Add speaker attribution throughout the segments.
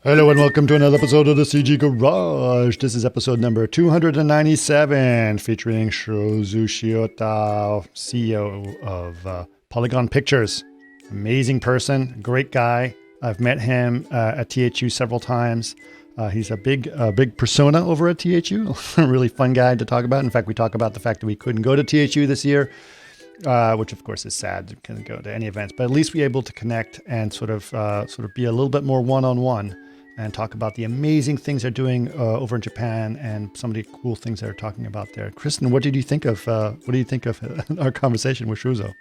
Speaker 1: Hello and welcome to another episode of the CG Garage. This is episode number 297, featuring Shuzo Shiota, CEO of Polygon Pictures. Amazing person, great guy. I've met him at THU several times. He's a big persona over at THU, a really fun guy to talk about. In fact, we talk about the fact that we couldn't go to THU this year, which of course is sad. We couldn't go to any events, but at least we were able to connect and sort of be a little bit more one-on-one and talk about the amazing things they're doing over in Japan and some of the cool things they're talking about there. Kristen, what do you think of our conversation with Shuzo?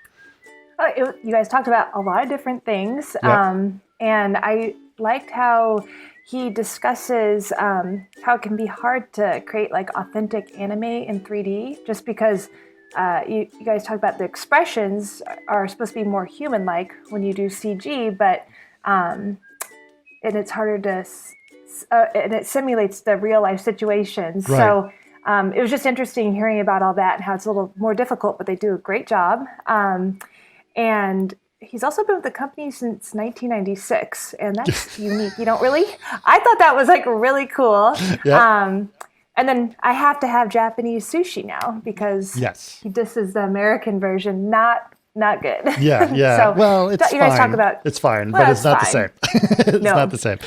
Speaker 2: You guys talked about a lot of different things,
Speaker 1: Yep.
Speaker 2: and I liked how he discusses how it can be hard to create like authentic anime in 3D, just because you guys talk about the expressions are supposed to be more human-like when you do CG, but and it's harder to, and it simulates the real life situations.
Speaker 1: Right.
Speaker 2: So it was just interesting hearing about all that and how it's a little more difficult, but they do a great job. And he's also been with the company since 1996, and that's unique. You don't really, I thought that was like really cool.
Speaker 1: Yep.
Speaker 2: And then I have to have Japanese sushi now because this is the American version, not good.
Speaker 1: Yeah.
Speaker 2: So,
Speaker 1: well, it's
Speaker 2: you
Speaker 1: fine.
Speaker 2: guys talk about,
Speaker 1: it's fine,
Speaker 2: well,
Speaker 1: but it's not the same. It's
Speaker 2: No.
Speaker 1: not the same.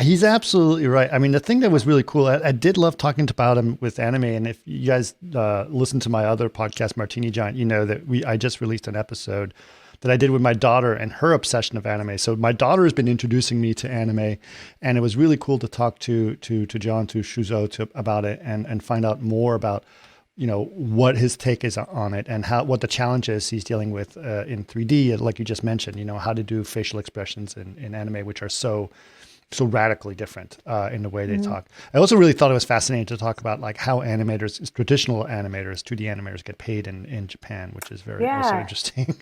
Speaker 1: He's absolutely right. I mean, the thing that was really cool, I did love talking about him with anime. And if you guys listen to my other podcast, Martini Giant, you know that I just released an episode that I did with my daughter and her obsession of anime. So my daughter has been introducing me to anime, and it was really cool to talk to Shuzo about it and find out more about, you know, what his take is on it and what the challenges he's dealing with in 3D, like you just mentioned, you know, how to do facial expressions in anime, which are so radically different in the way they talk. I also really thought it was fascinating to talk about like how traditional animators, 2D animators get paid in Japan, which is also interesting.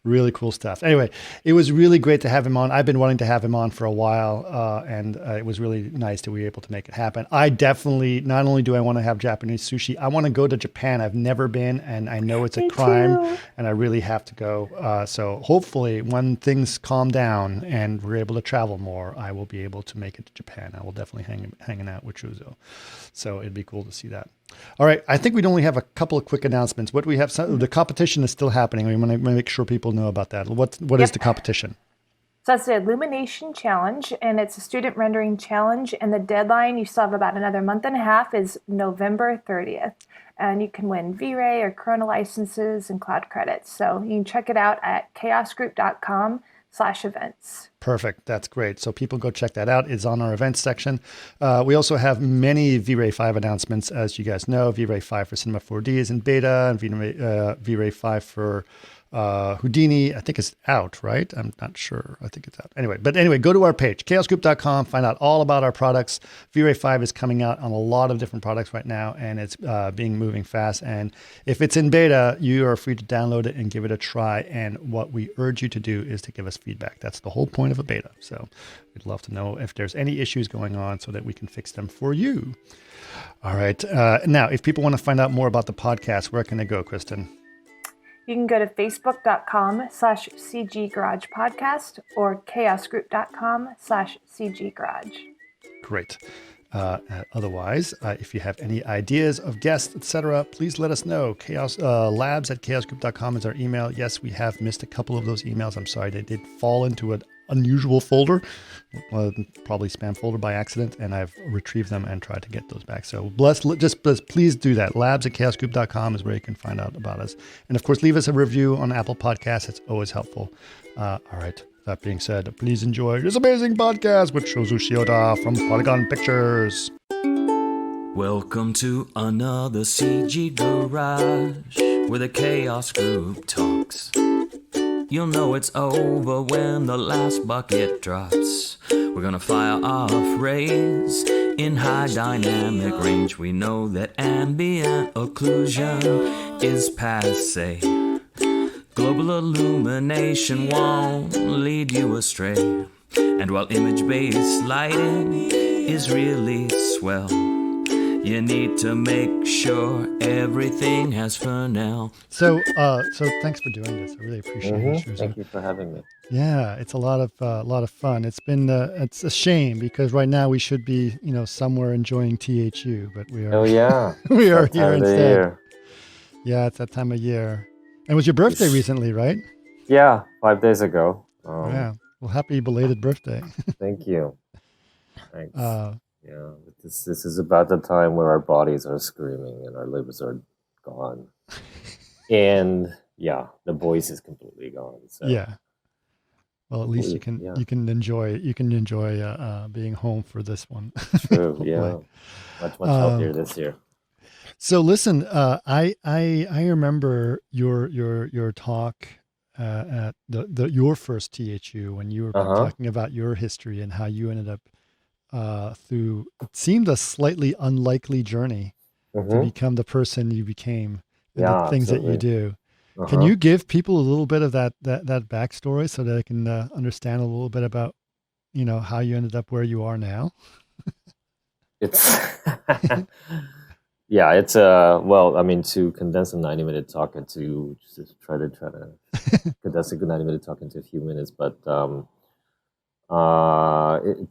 Speaker 1: Really cool stuff. Anyway, it was really great to have him on. I've been wanting to have him on for a while, and it was really nice that we were able to make it happen. I definitely, not only do I want to have Japanese sushi, I want to go to Japan. I've never been, and I know it's a crime, and I really have to go. So hopefully when things calm down and we're able to travel more, I will be able to make it to Japan. I will definitely hanging out with Shuzo. So it'd be cool to see that. All right. I think we'd only have a couple of quick announcements. What do we have? The competition is still happening. We want to make sure people know about that. What is the competition?
Speaker 2: So that's the Illumination Challenge, and it's a student rendering challenge. And the deadline, you still have about another month and a half, is November 30th. And you can win V-Ray or Corona licenses and cloud credits. So you can check it out at chaosgroup.com/events.
Speaker 1: Perfect. That's great. So people go check that out. It's on our events section. We also have many V-Ray 5 announcements. As you guys know, V-Ray 5 for Cinema 4D is in beta, and V-Ray 5 for Houdini, I think it's out, right? I'm not sure. I think it's out. Anyway, go to our page, chaosgroup.com, find out all about our products. V-Ray 5 is coming out on a lot of different products right now, and it's moving fast. And if it's in beta, you are free to download it and give it a try. And what we urge you to do is to give us feedback. That's the whole point of a beta. So we'd love to know if there's any issues going on so that we can fix them for you. All right. Now, if people want to find out more about the podcast, where can they go, Kristen?
Speaker 2: You can go to facebook.com/CG Garage Podcast or chaosgroup.com/CG Garage.
Speaker 1: Great. Otherwise, if you have any ideas of guests, etc., please let us know. Labs@chaosgroup.com is our email. Yes, we have missed a couple of those emails. I'm sorry, they did fall into an unusual folder, probably spam folder by accident, and I've retrieved them and tried to get those back. So please do that. Labs@chaosgroup.com is where you can find out about us. And of course, leave us a review on Apple Podcasts. It's always helpful. All right. That being said, please enjoy this amazing podcast with Shuzo Shiota from Polygon Pictures.
Speaker 3: Welcome to another CG Garage where the Chaos Group talks. You'll know it's over when the last bucket drops. We're gonna fire off rays in high dynamic range. We know that ambient occlusion is passé. Global illumination won't lead you astray. And while image-based lighting is really swell, You need to make sure everything has for now.
Speaker 1: So thanks for doing this. I really appreciate it, Shuzo.
Speaker 4: Thank you for having me.
Speaker 1: Yeah, it's a lot of fun. It's a shame because right now we should be somewhere enjoying THU, but we are
Speaker 4: Oh yeah,
Speaker 1: we are
Speaker 4: that
Speaker 1: here
Speaker 4: time of the
Speaker 1: instead.
Speaker 4: year.
Speaker 1: Yeah, it's that time of year. And it was your birthday recently, right?
Speaker 4: Yeah, 5 days ago.
Speaker 1: Yeah. Well, happy belated birthday.
Speaker 4: Thank you. Thanks.
Speaker 1: Uh,
Speaker 4: Yeah, this is about the time where our bodies are screaming and our livers are gone, and yeah, the voice is completely gone. So
Speaker 1: yeah. Well, at least
Speaker 4: yeah,
Speaker 1: you can enjoy being home for this one.
Speaker 4: true.
Speaker 1: Hopefully.
Speaker 4: Yeah, much healthier this year.
Speaker 1: So listen, I remember your talk at your first THU when you were talking about your history and how you ended up through it seemed a slightly unlikely journey to become the person you became and the things that you do. Can you give people a little bit of that backstory so that they can understand a little bit about how you ended up where you are now?
Speaker 4: It's yeah, it's well, I mean, to condense a 90-minute talk into just try to condense a good 90-minute talk into a few minutes, but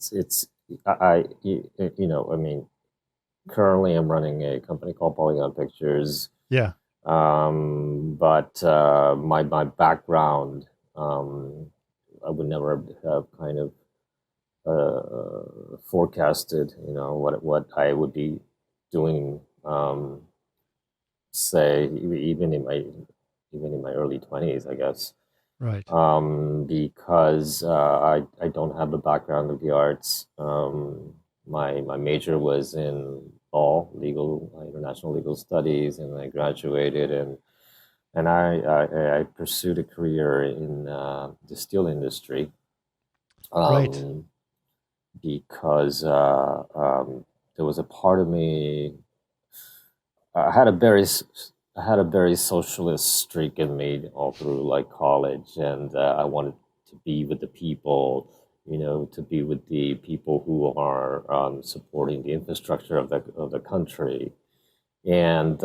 Speaker 4: it's I I mean, currently I'm running a company called Polygon Pictures.
Speaker 1: Yeah.
Speaker 4: But my background, I would never have kind of forecasted, what I would be doing, say even in my early 20s, I guess.
Speaker 1: Right.
Speaker 4: Because I don't have a background of the arts. My major was in law, international legal studies, and I graduated and I pursued a career in the steel industry.
Speaker 1: Right.
Speaker 4: Because there was a part of me. I had a very socialist streak in me all through like college, and I wanted to be with the people, to be with the people who are supporting the infrastructure of the country, and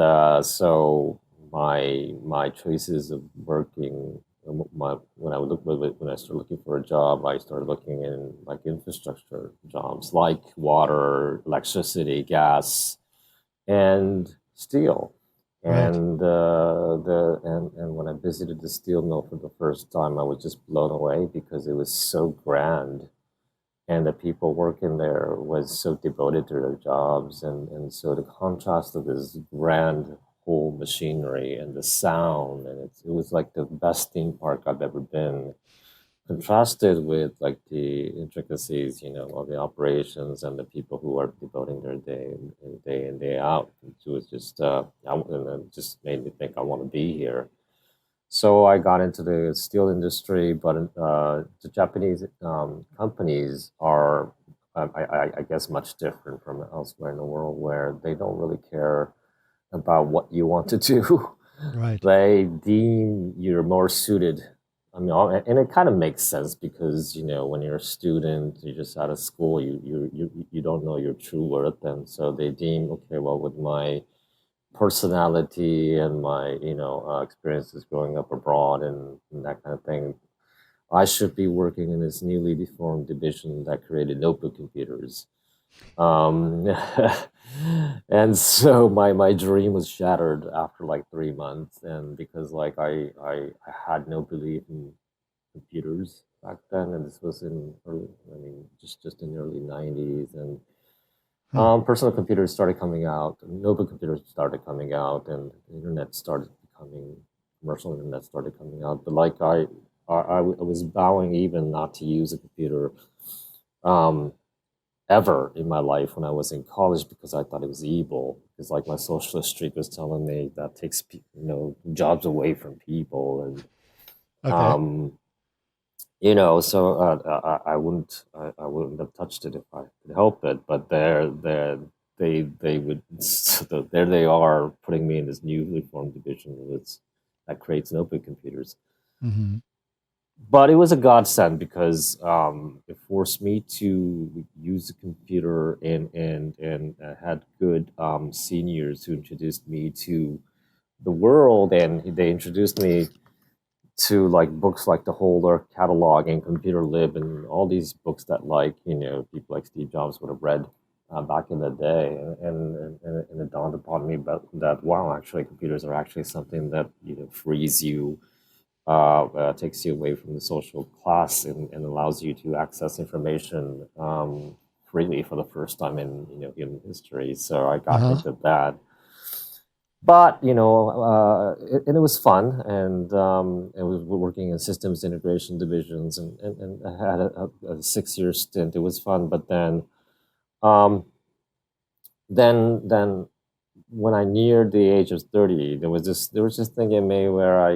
Speaker 4: so my choices of working. When I started looking for a job, I started looking in like infrastructure jobs, like water, electricity, gas, and steel.
Speaker 1: Right.
Speaker 4: And and when I visited the steel mill for the first time, I was just blown away because it was so grand, and the people working there was so devoted to their jobs, and so the contrast of this grand whole machinery and the sound, and it was like the best theme park I've ever been, contrasted with like the intricacies, of the operations and the people who are devoting their day in day out. It was just and it just made me think I want to be here. So I got into the steel industry, but the Japanese companies are, I guess, much different from elsewhere in the world, where they don't really care about what you want to do.
Speaker 1: Right.
Speaker 4: They deem you're more suited. I mean, and it kind of makes sense because when you're a student, you're just out of school, you don't know your true worth, and so they deem, okay, well, with my personality and my experiences growing up abroad and that kind of thing, I should be working in this newly formed division that created notebook computers. And so my dream was shattered after like 3 months, and because like I had no belief in computers back then, and this was in early, I mean, just in the early 90s, and personal computers started coming out, notebook computers started coming out, and the internet started becoming, commercial internet started coming out. But like I was vowing even not to use a computer ever in my life when I was in college, because I thought it was evil. Because like my socialist streak was telling me that takes jobs away from people, and
Speaker 1: Okay.
Speaker 4: so I wouldn't have touched it if I could help it. But they would, so there they are putting me in this newly formed division that creates notebook computers.
Speaker 1: Mm-hmm.
Speaker 4: But it was a godsend because it forced me to use the computer, and had good seniors who introduced me to the world, and they introduced me to like books like the Holder catalog and Computer Lib and all these books that people like Steve Jobs would have read back in the day, and it dawned upon me about that, wow, actually computers are actually something that frees you, takes you away from the social class, and allows you to access information freely for the first time in human history. So I got into that. But and it was fun, and I was working in systems integration divisions, and I had a 6-year stint. It was fun, but um, then when I neared the age of 30, there was this thing in me where I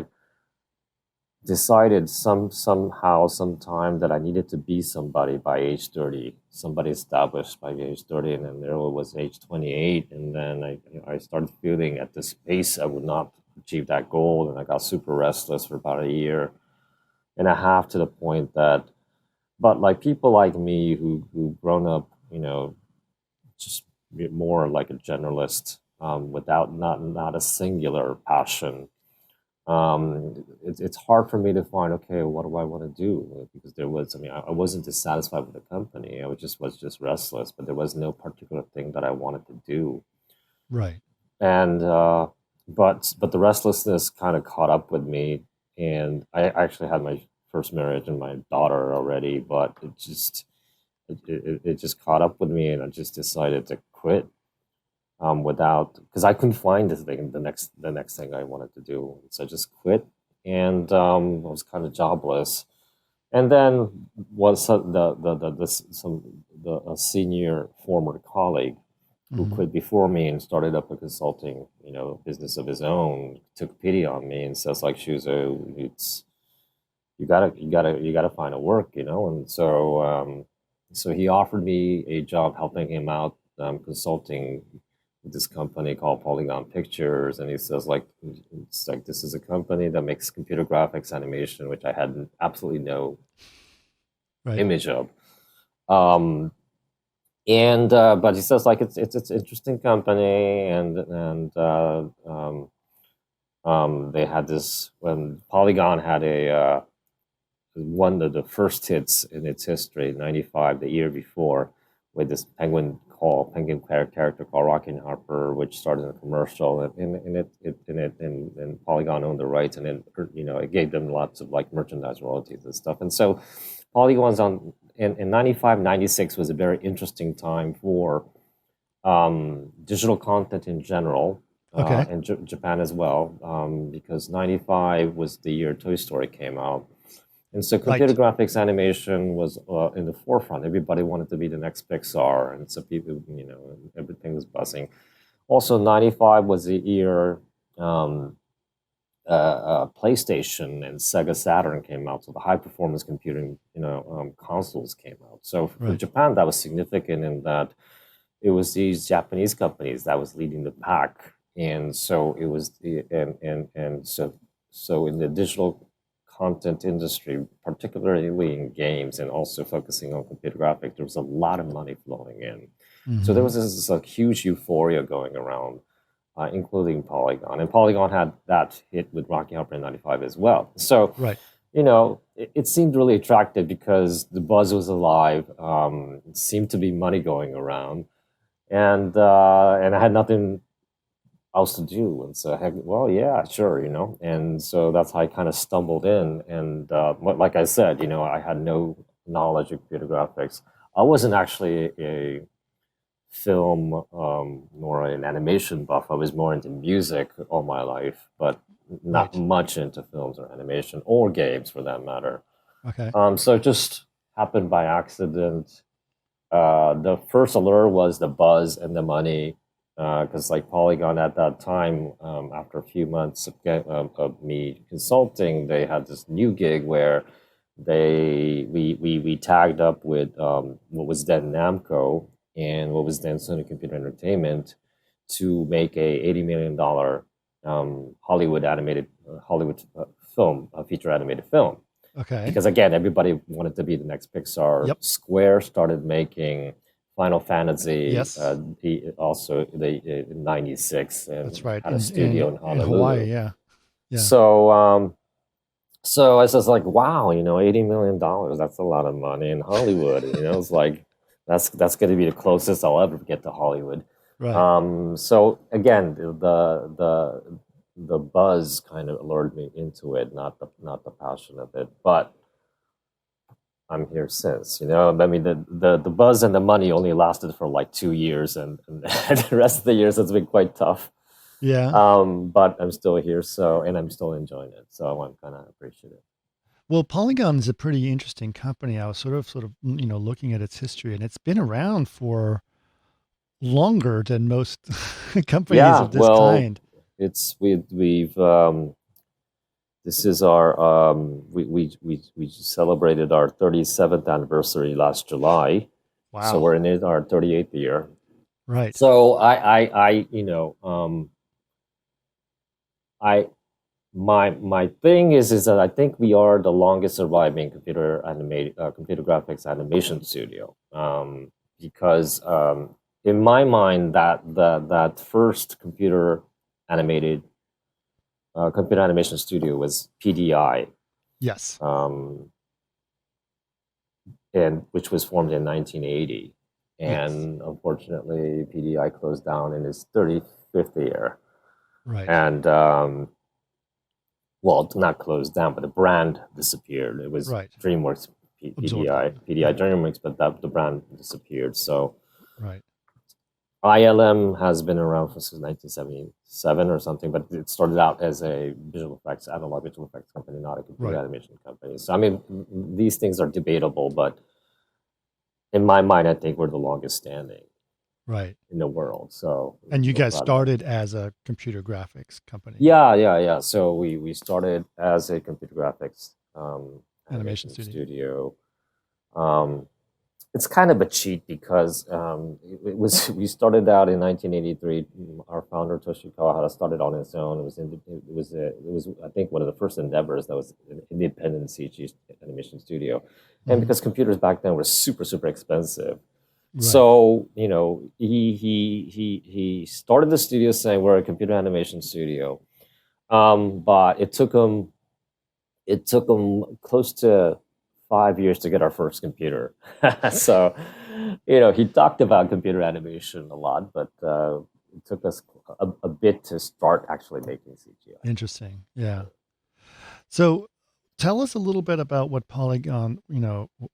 Speaker 4: decided sometime that I needed to be somebody by age 30, somebody established by age 30, and then there was age 28, and then I started feeling at this pace I would not achieve that goal, and I got super restless for about a year and a half, to the point that, but like people like me who grown up, just more like a generalist, without not a singular passion. It's hard for me to find, okay, what do I want to do? Because I wasn't dissatisfied with the company. I was just restless, but there was no particular thing that I wanted to do.
Speaker 1: Right.
Speaker 4: And but the restlessness kind of caught up with me, and I actually had my first marriage and my daughter already, but it just caught up with me, and I just decided to quit. Because I couldn't find the next thing I wanted to do, so I just quit, and I was kind of jobless. And then was a senior former colleague who quit before me and started up a consulting business of his own, took pity on me and says, like, Shuzo, it's you gotta find a work, and so he offered me a job helping him out, consulting this company called Polygon Pictures, and he says, like, it's like, this is a company that makes computer graphics animation, which I had absolutely no image of. And but he says, like, it's an interesting company, and they had this, when Polygon had a one of the first hits in its history, 95, the year before, with this penguin character called Rockin' Harper, which started in a commercial, and Polygon owned the rights, and then it gave them lots of like merchandise royalties and stuff. And so Polygon's in 95, 96 was a very interesting time for digital content in general, and Japan as well, because 95 was the year Toy Story came out. And so computer graphics animation was in the forefront. Everybody wanted to be the next Pixar, and so people, everything was buzzing. Also, 95 was the year PlayStation and Sega Saturn came out, so the high-performance computing, consoles came out. So for Japan, that was significant in that it was these Japanese companies that was leading the pack, and so it was so in the digital content industry, particularly in games and also focusing on computer graphics, there was a lot of money flowing in. So there was this like huge euphoria going around, including Polygon. And Polygon had that hit with Rocky Harper in 95 as well. So, it seemed really attractive because the buzz was alive. It seemed to be money going around. And I had nothing else to do, and so well, yeah, sure, and so that's how I kind of stumbled in. And like I said, I had no knowledge of computer graphics. I wasn't actually a film nor an animation buff. I was more into music all my life, but not much into films or animation or games for that matter. So it just happened by accident. The first allure was the buzz and the money, because like Polygon at that time, after a few months of me consulting, they had this new gig where we tagged up with what was then Namco and what was then Sony Computer Entertainment to make a $80 million Hollywood film, a feature animated film.
Speaker 1: Okay.
Speaker 4: because again, everybody wanted to be the next Pixar.
Speaker 1: Yep.
Speaker 4: Square started making Final Fantasy,
Speaker 1: Yes.
Speaker 4: also in '96,
Speaker 1: That's
Speaker 4: and
Speaker 1: right.
Speaker 4: had a studio in
Speaker 1: In Hawaii,
Speaker 4: Honolulu.
Speaker 1: yeah. Yeah.
Speaker 4: So I was just like, wow, $80 million, that's a lot of money in Hollywood. It's like that's going to be the closest I'll ever get to Hollywood.
Speaker 1: Right.
Speaker 4: So again, the buzz kind of lured me into it, not the passion of it. But I'm here since. I mean, the buzz and the money only lasted for like 2 years, and the rest of the years it's been quite tough.
Speaker 1: Yeah.
Speaker 4: But I'm still here, and I'm still enjoying it. So I'm kind of appreciative.
Speaker 1: Well, Polygon is a pretty interesting company. I was sort of, looking at its history, and it's been around for longer than most companies
Speaker 4: Yeah,
Speaker 1: of this
Speaker 4: well,
Speaker 1: kind.
Speaker 4: it's we've this is our we celebrated our 37th anniversary last July, so
Speaker 1: Wow.
Speaker 4: we're in our 38th year.
Speaker 1: Right.
Speaker 4: So I my thing is that I think we are the longest surviving computer graphics animation studio, because in my mind that first animated computer animation studio was PDI,
Speaker 1: Yes.
Speaker 4: um, and which was formed in 1980,
Speaker 1: Yes.
Speaker 4: and unfortunately PDI closed down in its 35th year,
Speaker 1: Right.
Speaker 4: and well, not closed down, but the brand disappeared. It was
Speaker 1: Right.
Speaker 4: DreamWorks
Speaker 1: Absorbed it.
Speaker 4: PDI DreamWorks, but the brand disappeared. So
Speaker 1: Right.
Speaker 4: ILM has been around since 1977 or something, but it started out as a analog visual effects company, not a computer
Speaker 1: Right.
Speaker 4: animation company. So I mean, these things are debatable, but in my mind, I think we're the longest standing
Speaker 1: Right.
Speaker 4: in the world. So
Speaker 1: And you
Speaker 4: we're
Speaker 1: guys
Speaker 4: proud of that.
Speaker 1: started as a computer graphics company,
Speaker 4: Yeah. So we started as a computer graphics
Speaker 1: animation
Speaker 4: animation
Speaker 1: studio.
Speaker 4: studio. Um, it's kind of a cheat because it was we started out in 1983. Our founder Toshi Kawahara started on his own. It was I think one of the first endeavors that was an independent CG animation studio, and
Speaker 1: Mhm.
Speaker 4: because computers back then were super expensive,
Speaker 1: Right.
Speaker 4: so he started the studio saying we're a computer animation studio, but it took him close to 5 years to get our first computer. So, he talked about computer animation a lot, but it took us a bit to start actually making CGI.
Speaker 1: Interesting. Yeah. So tell us a little bit about what Polygon,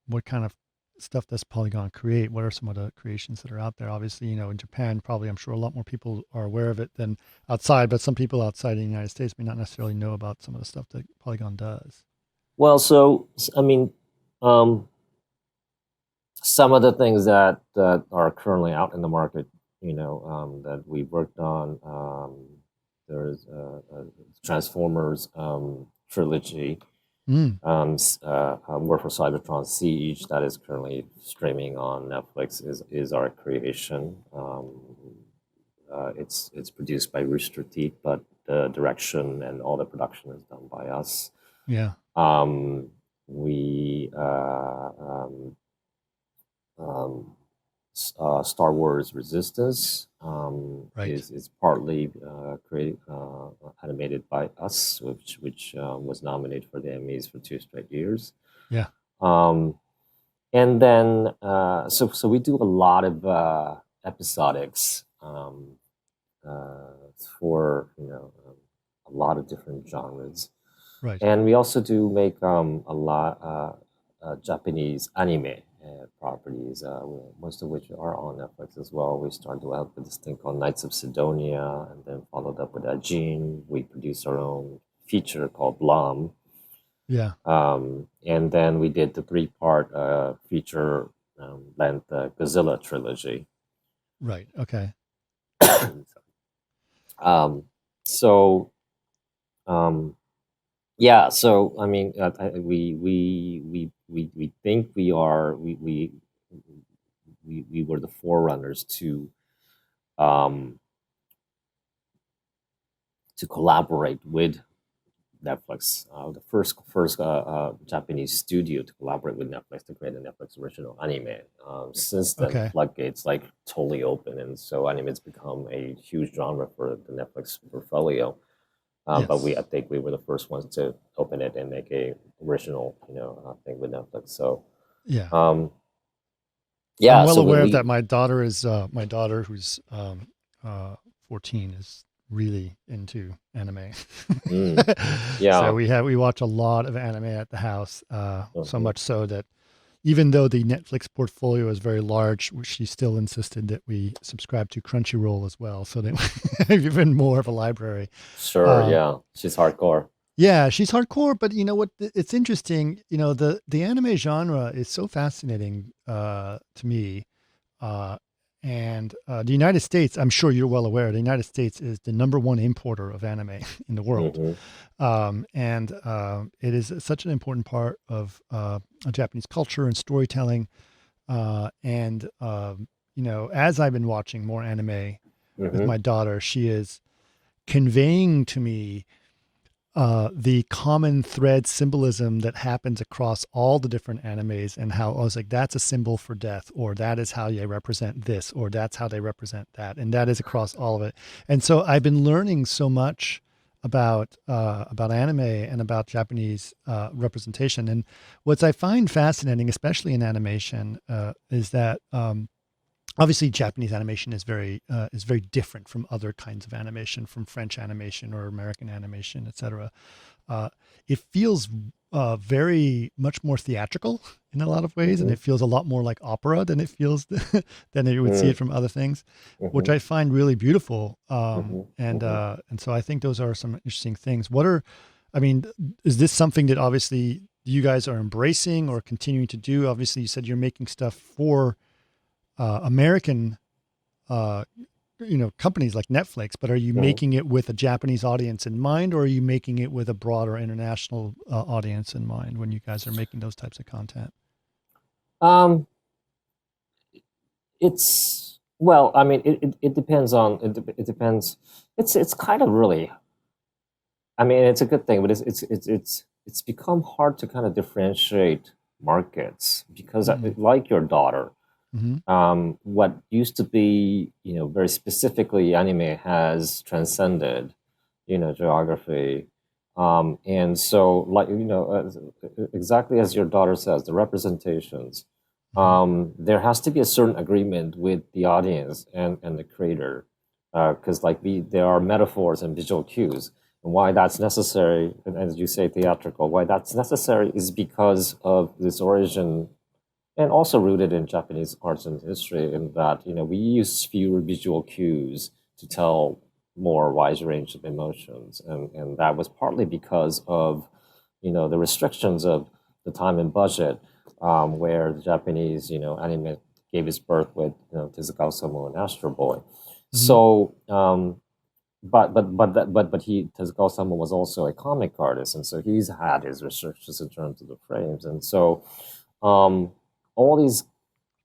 Speaker 1: what kind of stuff does Polygon create? What are some of the creations that are out there? Obviously, in Japan, probably I'm sure a lot more people are aware of it than outside, but some people outside the United States may not necessarily know about some of the stuff that Polygon does.
Speaker 4: Well, I mean, um, some of the things that are currently out in the market, that we worked on. There's a Transformers trilogy.
Speaker 1: Mm,
Speaker 4: War for Cybertron Siege, that is currently streaming on Netflix, is our creation. It's produced by Rooster Teeth, but the direction and all the production is done by us.
Speaker 1: yeah.
Speaker 4: We Star Wars Resistance
Speaker 1: Right.
Speaker 4: is partly created animated by us, which was nominated for the Emmys for 2 straight years.
Speaker 1: Yeah.
Speaker 4: Um, and then so we do a lot of episodics for a lot of different genres,
Speaker 1: Right.
Speaker 4: and we also do make a lot Japanese anime properties, most of which are on Netflix as well. We started out with this thing called Knights of Sidonia, and then followed up with Ajin. We produced our own feature called Blam.
Speaker 1: Yeah.
Speaker 4: And then we did the 3-part feature length Godzilla trilogy.
Speaker 1: Right. Okay.
Speaker 4: um, so, yeah, so I mean, we think we were the forerunners um, to collaborate with Netflix, the first Japanese studio to collaborate with Netflix to create a Netflix original anime. Since then, the
Speaker 1: Okay.
Speaker 4: floodgates like totally open, and so anime's become a huge genre for the Netflix portfolio. But I
Speaker 1: Yes.
Speaker 4: think we were the first ones to open it and make a original, thing with Netflix. So,
Speaker 1: Yeah.
Speaker 4: um,
Speaker 1: I'm
Speaker 4: yeah.
Speaker 1: well
Speaker 4: So
Speaker 1: aware of that.
Speaker 4: we
Speaker 1: My daughter is my daughter, who's uh, 14, is really into anime.
Speaker 4: mm,
Speaker 1: So
Speaker 4: yeah.
Speaker 1: we watch a lot of anime at the house. So
Speaker 4: Mhm.
Speaker 1: much so that even though the Netflix portfolio is very large, she still insisted that we subscribe to Crunchyroll as well, so that we have even more of a library.
Speaker 4: Sure.
Speaker 1: Uh,
Speaker 4: Yeah. She's hardcore.
Speaker 1: yeah, she's hardcore, but you know what? It's interesting. You know, the anime genre is so fascinating to me. Uh, and the United States, I'm sure you're well aware, the United States is the number one importer of anime in the world.
Speaker 4: Hmm.
Speaker 1: And it is such an important part of Japanese culture and storytelling. You know, as I've been watching more anime with
Speaker 4: Hmm.
Speaker 1: my daughter, she is conveying to me the common thread symbolism that happens across all the different animes, and how I was like, that's a symbol for death, or that is how they represent this, or that's how they represent that, and that is across all of it. And so I've been learning so much about anime and about Japanese representation. And what I find fascinating, especially in animation, is that obviously Japanese animation is very different from other kinds of animation, from French animation or American animation, etc. Uh, it feels very much more theatrical in a lot of ways, and
Speaker 4: Hmm.
Speaker 1: it feels a lot more like opera than it feels than you would see it from other things, which
Speaker 4: Hmm.
Speaker 1: I find really beautiful.
Speaker 4: Hmm. Hmm.
Speaker 1: And so I think those are some interesting things. What are, I mean, is this something that obviously you guys are embracing or continuing to do? Obviously, you said you're making stuff for American, uh, companies like Netflix, but are you
Speaker 4: Hmm.
Speaker 1: making it with a Japanese audience in mind, or are you making it with a broader international audience in mind when you guys are making those types of content?
Speaker 4: Um, it's well, I mean, it depends on it depends. It's kind of really. I mean, it's a good thing, but it's become hard to kind of differentiate markets because,
Speaker 1: Mm.
Speaker 4: like your daughter,
Speaker 1: Mm-hmm.
Speaker 4: what used to be, very specifically anime has transcended, geography. And so, like, exactly as your daughter says, the representations,
Speaker 1: Mm-hmm.
Speaker 4: there has to be a certain agreement with the audience and the creator, because like there are metaphors and visual cues. And why that's necessary, and as you say, theatrical, why that's necessary is because of this origin and also rooted in Japanese arts and history in that, we use fewer visual cues to tell more wide range of emotions. And that was partly because of, the restrictions of the time and budget, where the Japanese, anime gave its birth with, Tezuka Osamu and Astro Boy.
Speaker 1: Mm-hmm.
Speaker 4: So, but Tezuka Osamu was also a comic artist, and so he's had his restrictions in terms of the frames, and so um, all these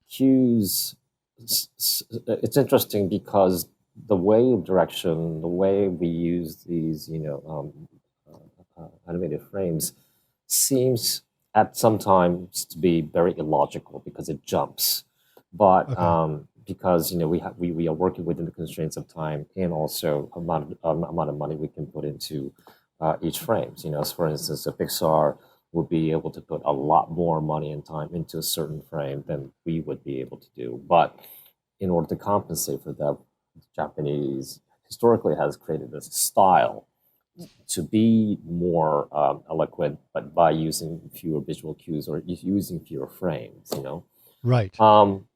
Speaker 4: cues. It's interesting because the way of direction, the way we use these, animated frames, seems at sometimes to be very illogical because it jumps, but
Speaker 1: Okay.
Speaker 4: because we are working within the constraints of time and also amount of money we can put into each frame. So for instance, a Pixar would be able to put a lot more money and time into a certain frame than we would be able to do. But in order to compensate for that, Japanese historically has created this style to be more eloquent, but by using fewer visual cues or using fewer frames.
Speaker 1: Right.
Speaker 4: Um,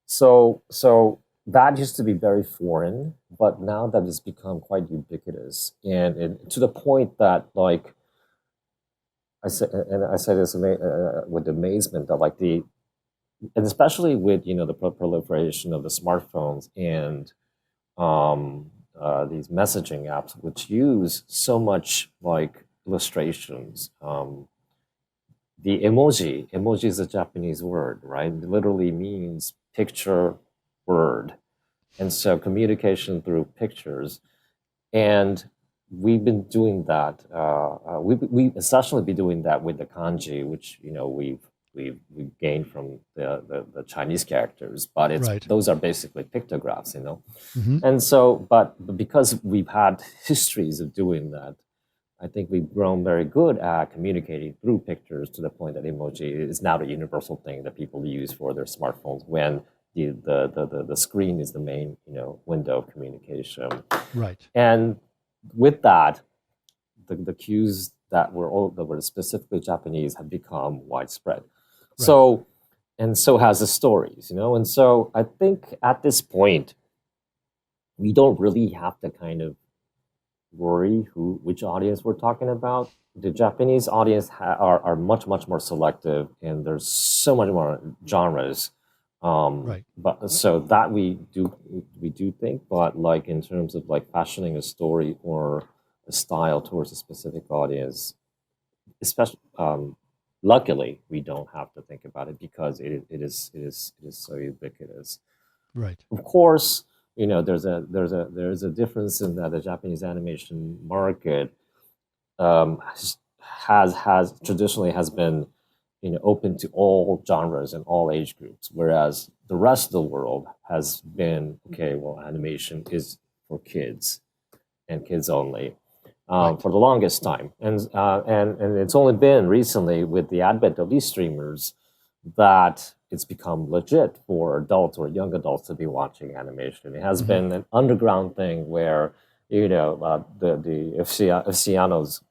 Speaker 4: so that used to be very foreign, but now that has become quite ubiquitous, and to the point that like I say this with amazement that like and especially with the proliferation of the smartphones and these messaging apps, which use so much like illustrations. The emoji is a Japanese word, right? It literally means picture word. And so communication through pictures. And we've been doing that. We essentially been doing that with the kanji, which we've gained from the Chinese characters, but
Speaker 1: Right.
Speaker 4: those are basically pictographs,
Speaker 1: Hmm.
Speaker 4: And so, but because we've had histories of doing that, I think we've grown very good at communicating through pictures to the point that emoji is now the universal thing that people use for their smartphones when the screen is the main window of communication.
Speaker 1: Right.
Speaker 4: And with that, the cues that were specifically Japanese have become widespread.
Speaker 1: Right.
Speaker 4: So and so has the stories, And so I think at this point, we don't really have to kind of worry which audience we're talking about. The Japanese audience are much more selective, and there's so much more genres.
Speaker 1: Right.
Speaker 4: But so that we do think, but like in terms of like fashioning a story or a style towards a specific audience, especially luckily we don't have to think about it because it is so ubiquitous.
Speaker 1: Right.
Speaker 4: Of course, there's a difference in that the Japanese animation market has traditionally has been open to all genres and all age groups, whereas the rest of the world has been okay. Well, animation is for kids and kids only
Speaker 1: Right.
Speaker 4: for the longest time, and it's only been recently with the advent of these streamers that it's become legit for adults or young adults to be watching animation. It has
Speaker 1: Hmm.
Speaker 4: been an underground thing where the aficionados,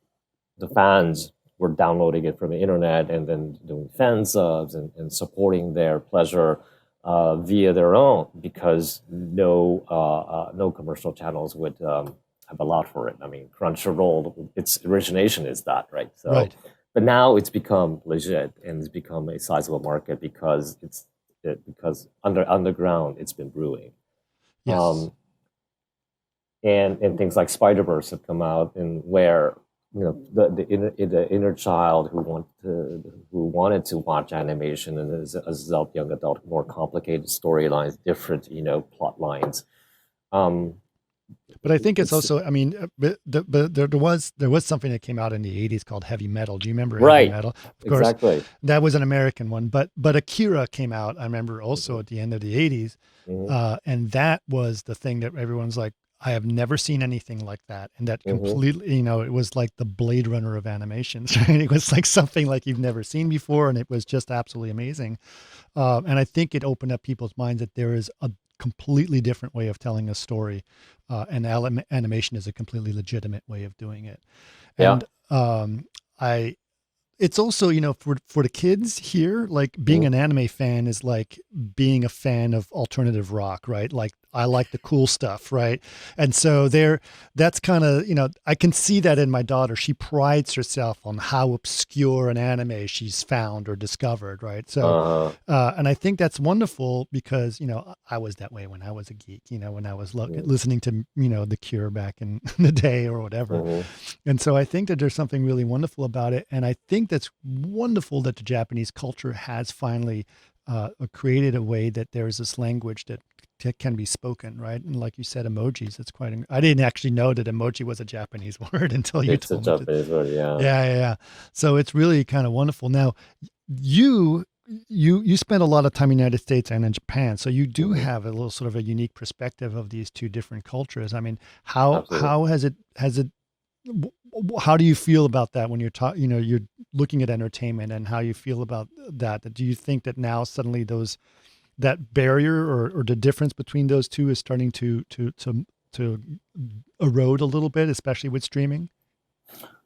Speaker 4: the fans were downloading it from the internet and then doing fan subs and supporting their pleasure via their own because no commercial channels would have allowed for it. I mean, Crunchyroll, its origination is that, right? So,
Speaker 1: Right.
Speaker 4: but now it's become legit and it's become a sizable market because because underground it's been brewing.
Speaker 1: Yes.
Speaker 4: Um, and things like Spider-Verse have come out, and where the inner child who wanted to watch animation and as a young adult, more complicated storylines, different plot lines. Um,
Speaker 1: But I think it's
Speaker 4: it's
Speaker 1: also, I mean, but there was something that came out in the '80s called heavy metal. Do you remember heavy
Speaker 4: right,
Speaker 1: metal? Of course,
Speaker 4: exactly.
Speaker 1: that was an American one, but Akira came out. I remember also at the end of the '80s,
Speaker 4: Hmm.
Speaker 1: and that was the thing that everyone's like, I have never seen anything like that, and that
Speaker 4: Hmm.
Speaker 1: completely, it was like the Blade Runner of animations, right? It was like something like you've never seen before, and it was just absolutely amazing. And I think it opened up people's minds that there is a completely different way of telling a story, and animation is a completely legitimate way of doing it.
Speaker 4: Yeah.
Speaker 1: And I it's also, for the kids here, like being
Speaker 4: Hmm.
Speaker 1: an anime fan is like being a fan of alternative rock, right? Like I like the cool stuff, right? And so that's kind of, I can see that in my daughter. She prides herself on how obscure an anime she's found or discovered, right? So,
Speaker 4: Uh,
Speaker 1: and I think that's wonderful because, I was that way when I was a geek, when I was
Speaker 4: mm,
Speaker 1: listening to, The Cure back in the day or whatever.
Speaker 4: mhm.
Speaker 1: And so I think that there's something really wonderful about it. And I think that's wonderful that the Japanese culture has finally created a way that there's this language that can be spoken, right? And like you said, emojis, it's quite, I didn't actually know that emoji was a Japanese word until you
Speaker 4: It's a
Speaker 1: told me to.
Speaker 4: Japanese word, yeah.
Speaker 1: Yeah, yeah, yeah. So it's really kind of wonderful. Now, you you spend a lot of time in the United States and in Japan, so you do
Speaker 4: Hmm.
Speaker 1: have a little sort of a unique perspective of these two different cultures. I mean, how
Speaker 4: Absolutely.
Speaker 1: how has it how do you feel about that when you're looking at entertainment and how you feel about that? Do you think that now suddenly that barrier or the difference between those two is starting to erode a little bit, especially with streaming?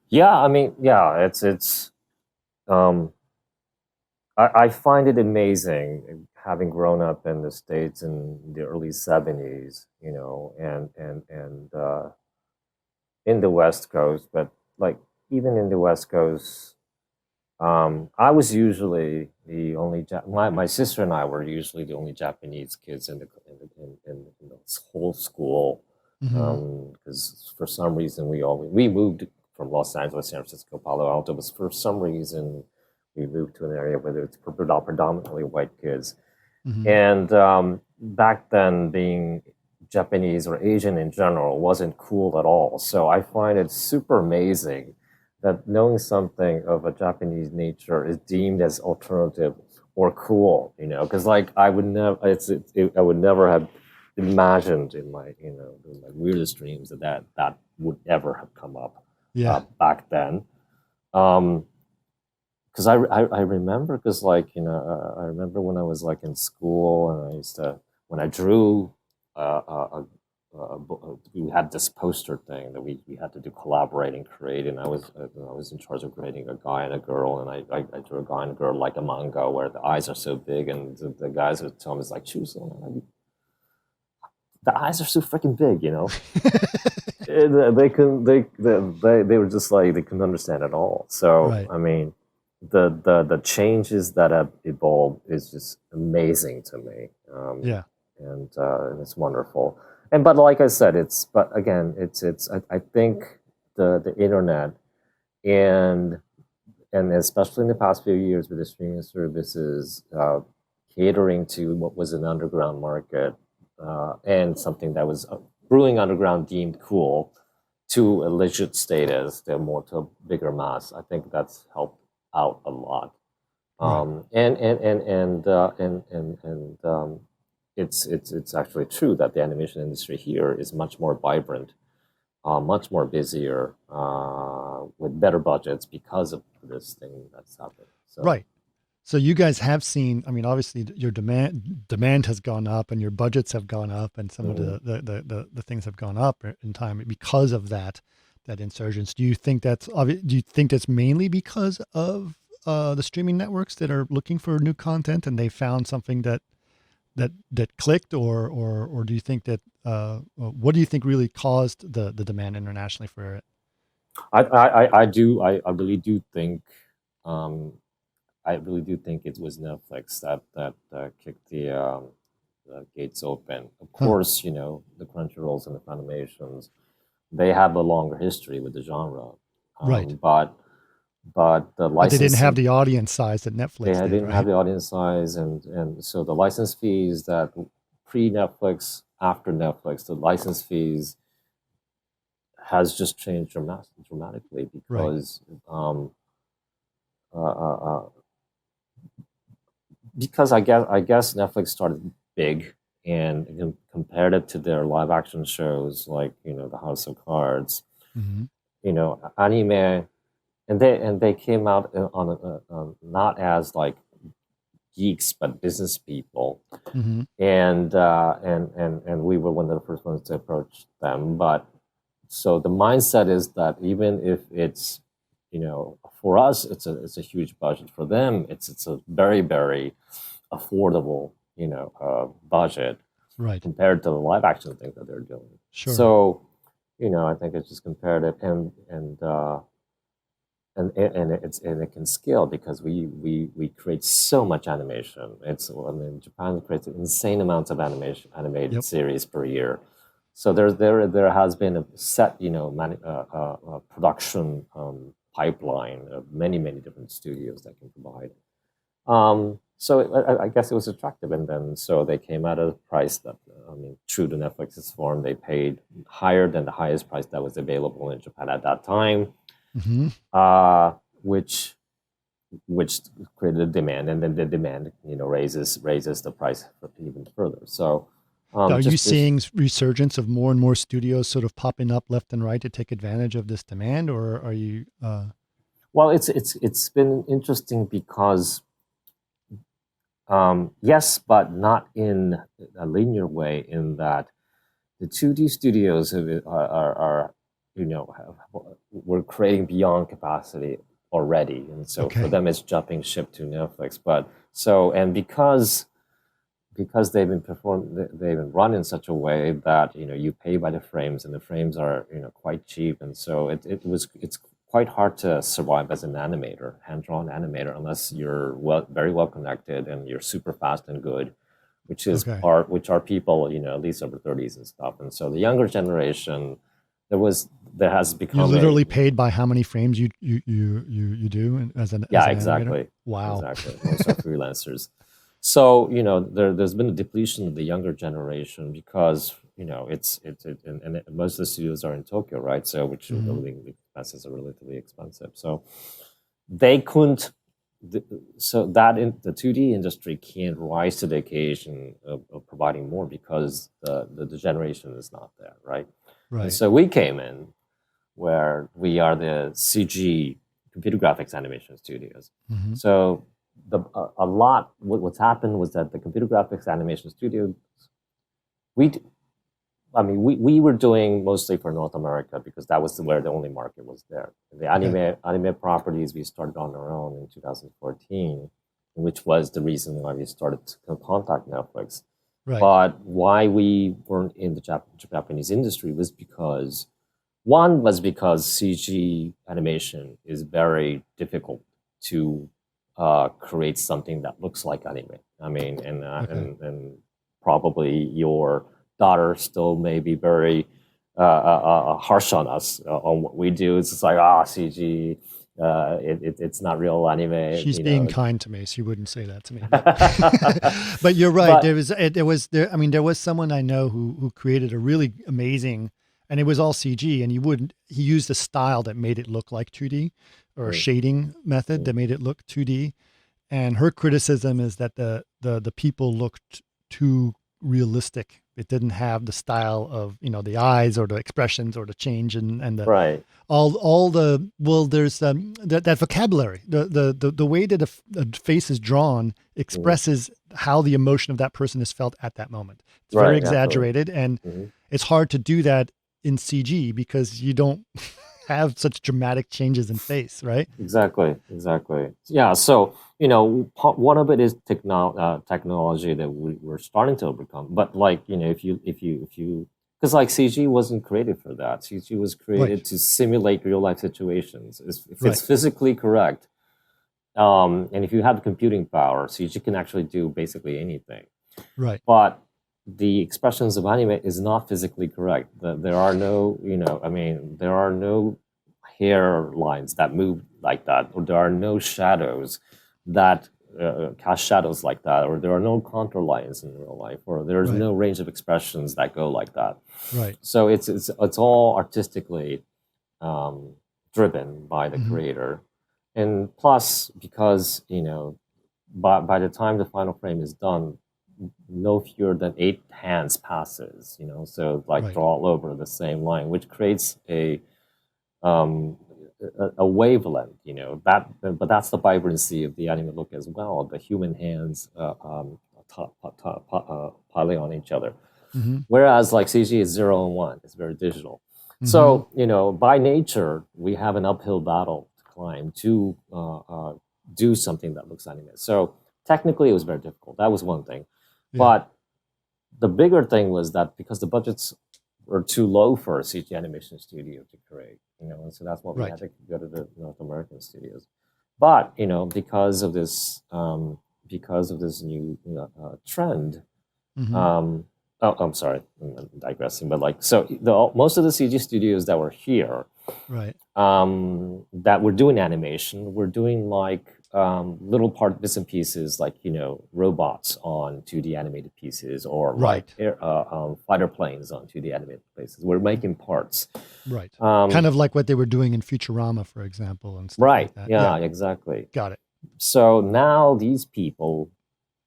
Speaker 4: Yeah, I mean, yeah, it's um I find it amazing having grown up in the States in the early 70s, and in the West Coast, but like even in the West Coast, I was usually the only my sister and I were usually the only Japanese kids in the whole school,
Speaker 1: Hmm.
Speaker 4: because for some reason we moved from Los Angeles, San Francisco, Palo Alto, but for some reason we moved to an area where it's predominantly white kids.
Speaker 1: Hmm.
Speaker 4: And back then, being Japanese or Asian in general wasn't cool at all. So I find it super amazing that knowing something of a Japanese nature is deemed as alternative or cool, because like I would never, I would never have imagined in my, in my weirdest dreams that would ever have come up
Speaker 1: Yeah.
Speaker 4: back then. Because I remember, because like, I remember when I was like in school and I used to, when I drew, we had this poster thing that we had to do collaborate and create, and I was in charge of creating a guy and a girl, and I drew a guy and a girl like a manga where the eyes are so big, and the guys would tell me, it's like, Shuzo, the eyes are so freaking big, And they were just like, they couldn't understand at all. So
Speaker 1: Right.
Speaker 4: I mean, the changes that have evolved is just amazing to me.
Speaker 1: Yeah.
Speaker 4: And it's wonderful. But like I said, but again, I think the internet and especially in the past few years with the streaming services catering to what was an underground market and something that was brewing underground deemed cool to a legit status, to a bigger mass. I think that's helped out a lot.
Speaker 1: Right.
Speaker 4: It's actually true that the animation industry here is much more vibrant, much more busier, with better budgets because of this thing that's happened. So.
Speaker 1: Right. So you guys have seen, I mean, obviously your demand has gone up and your budgets have gone up and some of the things have gone up in time because of that insurgence. Do you think that's mainly because of the streaming networks that are looking for new content and they found something that clicked, or do you think that what do you think really caused the demand internationally for it?
Speaker 4: I really do think it was Netflix that kicked the gates open. Of course, the Crunchyrolls and the Funimations, they have a longer history with the genre,
Speaker 1: right?
Speaker 4: But the licensing,
Speaker 1: but they didn't have the audience size that Netflix did,
Speaker 4: didn't
Speaker 1: right?
Speaker 4: have the audience size, and so the license fees that pre-Netflix, after Netflix, the license fees has just changed dramatically because because I guess Netflix started big and compared it to their live action shows like the House of Cards, anime, and they came out on not as like geeks but business people, and we were one of the first ones to approach them. But so the mindset is that even if it's for us it's a huge budget, for them it's a very, very affordable budget,
Speaker 1: right,
Speaker 4: compared to the live action thing that they're doing.
Speaker 1: Sure.
Speaker 4: So I think it's just comparative, and it can scale because we create so much animation. Japan creates insane amounts of animated series per year. So there has been a set production pipeline of many different studios that can provide. So I guess it was attractive, and then so they came at a price that true to Netflix's form, they paid higher than the highest price that was available in Japan at that time. Which created a demand, and then the demand raises the price even further. So
Speaker 1: are you seeing resurgence of more and more studios sort of popping up left and right to take advantage of this demand, or are you
Speaker 4: well, it's been interesting because yes, but not in a linear way, in that the 2D studios are we're creating beyond capacity already, and so for them it's jumping ship to Netflix. But because they've been run in such a way that you pay by the frames, and the frames are quite cheap, and so it's quite hard to survive as an animator, hand-drawn animator, unless you're very well connected and you're super fast and good, which are people at least over 30s and stuff. And so the younger generation, there has become,
Speaker 1: you're literally paid by how many frames you do as an
Speaker 4: exactly
Speaker 1: animator? Wow.
Speaker 4: Exactly. Most are freelancers. So there's been a depletion of the younger generation because and most of the studios are in Tokyo, right? So which expenses are relatively expensive. So they couldn't. So that in the 2D industry can't rise to the occasion of providing more because the generation is not there, right?
Speaker 1: Right.
Speaker 4: And so we came in where we are the CG computer graphics animation studios. So what's happened was that the computer graphics animation studio, we were doing mostly for North America because that was where the only market was there. The anime properties we started on our own in 2014, which was the reason why we started to contact Netflix.
Speaker 1: Right.
Speaker 4: But why we weren't in the Japanese industry was because CG animation is very difficult to create something that looks like anime. I mean, and probably your daughter still may be very harsh on us on what we do. It's just like CG. It's not real anime.
Speaker 1: She's being kind to me. She wouldn't say that to me. But you're right. There was someone I know who created a really amazing, and it was all CG, and he used a style that made it look like 2D, or a shading method that made it look 2D. And her criticism is that the people looked too realistic. It didn't have the style of the eyes or the expressions or the change and the
Speaker 4: right.
Speaker 1: There's that vocabulary, the way that a face is drawn expresses how the emotion of that person is felt at that moment. It's very exaggerated, and it's hard to do that in CG because you don't have such dramatic changes in face, right?
Speaker 4: Exactly. Yeah. So one of it is technology that we're starting to overcome. But if you because CG wasn't created for that. CG was created to simulate real life situations. If it's physically correct, and if you have the computing power, CG can actually do basically anything.
Speaker 1: Right.
Speaker 4: But the expressions of anime is not physically correct. There are no, there are no hair lines that move like that, or there are no shadows that cast shadows like that, or there are no contour lines in real life, or there's no range of expressions that go like that.
Speaker 1: Right.
Speaker 4: So it's all artistically driven by the creator, and plus because by the time the final frame is done, no fewer than 8 hands passes, so draw all over the same line, which creates a wavelength, but that's the vibrancy of the anime look as well. The human hands piling on each other, whereas CG is 0 and 1. It's very digital. So by nature we have an uphill battle to climb to do something that looks anime. So technically it was very difficult. That was one thing. But the bigger thing was that because the budgets were too low for a CG animation studio to create, and so that's why we had to go to the North American studios. But because of this new trend, I'm sorry, I'm digressing. But most of the CG studios that were here, that were doing animation, were doing little bits and pieces, robots on 2D animated pieces, or fighter planes on 2D animated pieces. We're making parts,
Speaker 1: kind of like what they were doing in Futurama, for example, and stuff like that.
Speaker 4: Yeah, exactly.
Speaker 1: Got it.
Speaker 4: So now these people,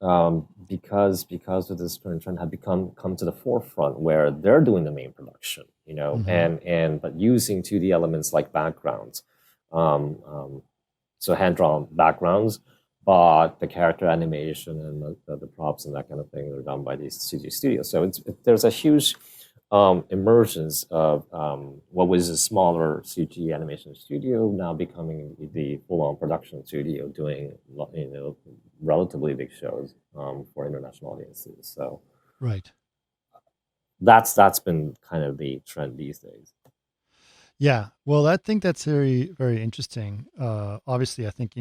Speaker 4: because of this current trend, have come to the forefront where they're doing the main production, but using 2D elements like backgrounds. So hand-drawn backgrounds, but the character animation and the props and that kind of thing are done by these CG studios. So there's a huge emergence of what was a smaller CG animation studio now becoming the full-on production studio, doing relatively big shows for international audiences. So that's been kind of the trend these days.
Speaker 1: Yeah, well, I think that's very, very interesting. Obviously, I think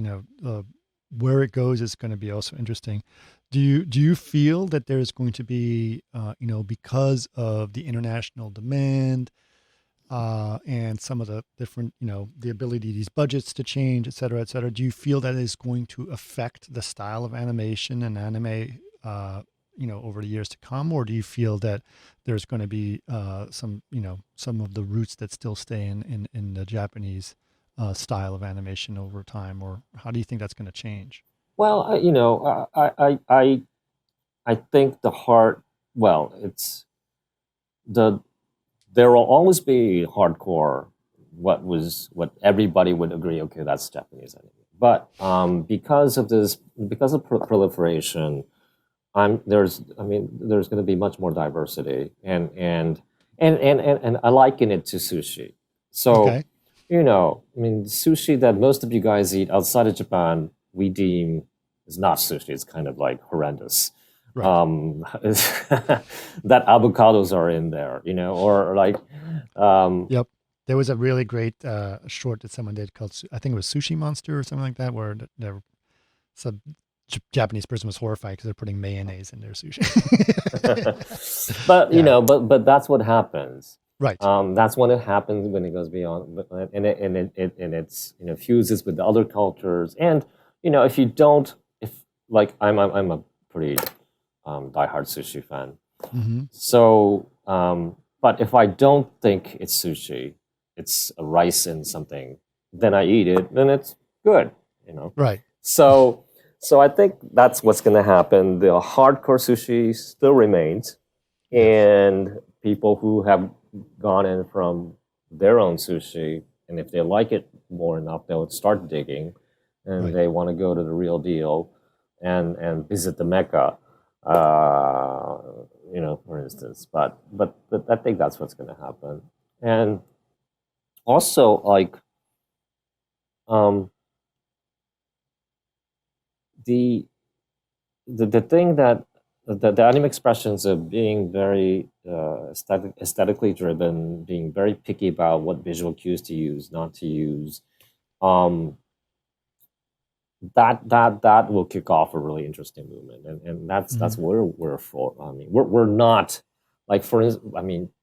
Speaker 1: where it goes is going to be also interesting. Do you feel that there's going to be because of the international demand and some of the different the ability of these budgets to change, et cetera, do you feel that is going to affect the style of animation and anime over the years to come, or do you feel that there's going to be some of the roots that still stay in the Japanese style of animation over time, or how do you think that's going to change?
Speaker 4: Well, I think the heart. Well, it's the there will always be hardcore. What everybody would agree? Okay, that's Japanese anime. But because of proliferation, there's going to be much more diversity, and I liken it to sushi. So,
Speaker 1: Okay.
Speaker 4: sushi that most of you guys eat outside of Japan, we deem is not sushi. It's kind of like horrendous.
Speaker 1: Right.
Speaker 4: That avocados are in there, or like,
Speaker 1: Yep. There was a really great short that someone did called, I think it was Sushi Monster or something like that, where some Japanese person was horrified because they're putting mayonnaise in their sushi.
Speaker 4: but
Speaker 1: Yeah.
Speaker 4: but that's what happens.
Speaker 1: Right.
Speaker 4: That's when it happens, when it goes beyond, and it's fuses with the other cultures. And if you don't, if like I'm a pretty diehard sushi fan.
Speaker 1: Hmm.
Speaker 4: So, but if I don't think it's sushi, it's a rice and something, then I eat it, then it's good.
Speaker 1: Right.
Speaker 4: So, I think that's what's going to happen. The hardcore sushi still remains,
Speaker 1: Yes.
Speaker 4: and people who have gone in from their own sushi, and if they like it more enough, they'll start digging, and
Speaker 1: Right.
Speaker 4: they want to go to the real deal, and visit the Mecca, uh, for instance. But I think that's what's going to happen, and also like um, the the thing that the anime expressions of being very aesthetically driven, being very picky about what visual cues to use, not to use, um, that will kick off a really interesting movement, and that's
Speaker 1: Hmm.
Speaker 4: where we're for. I mean, we're not like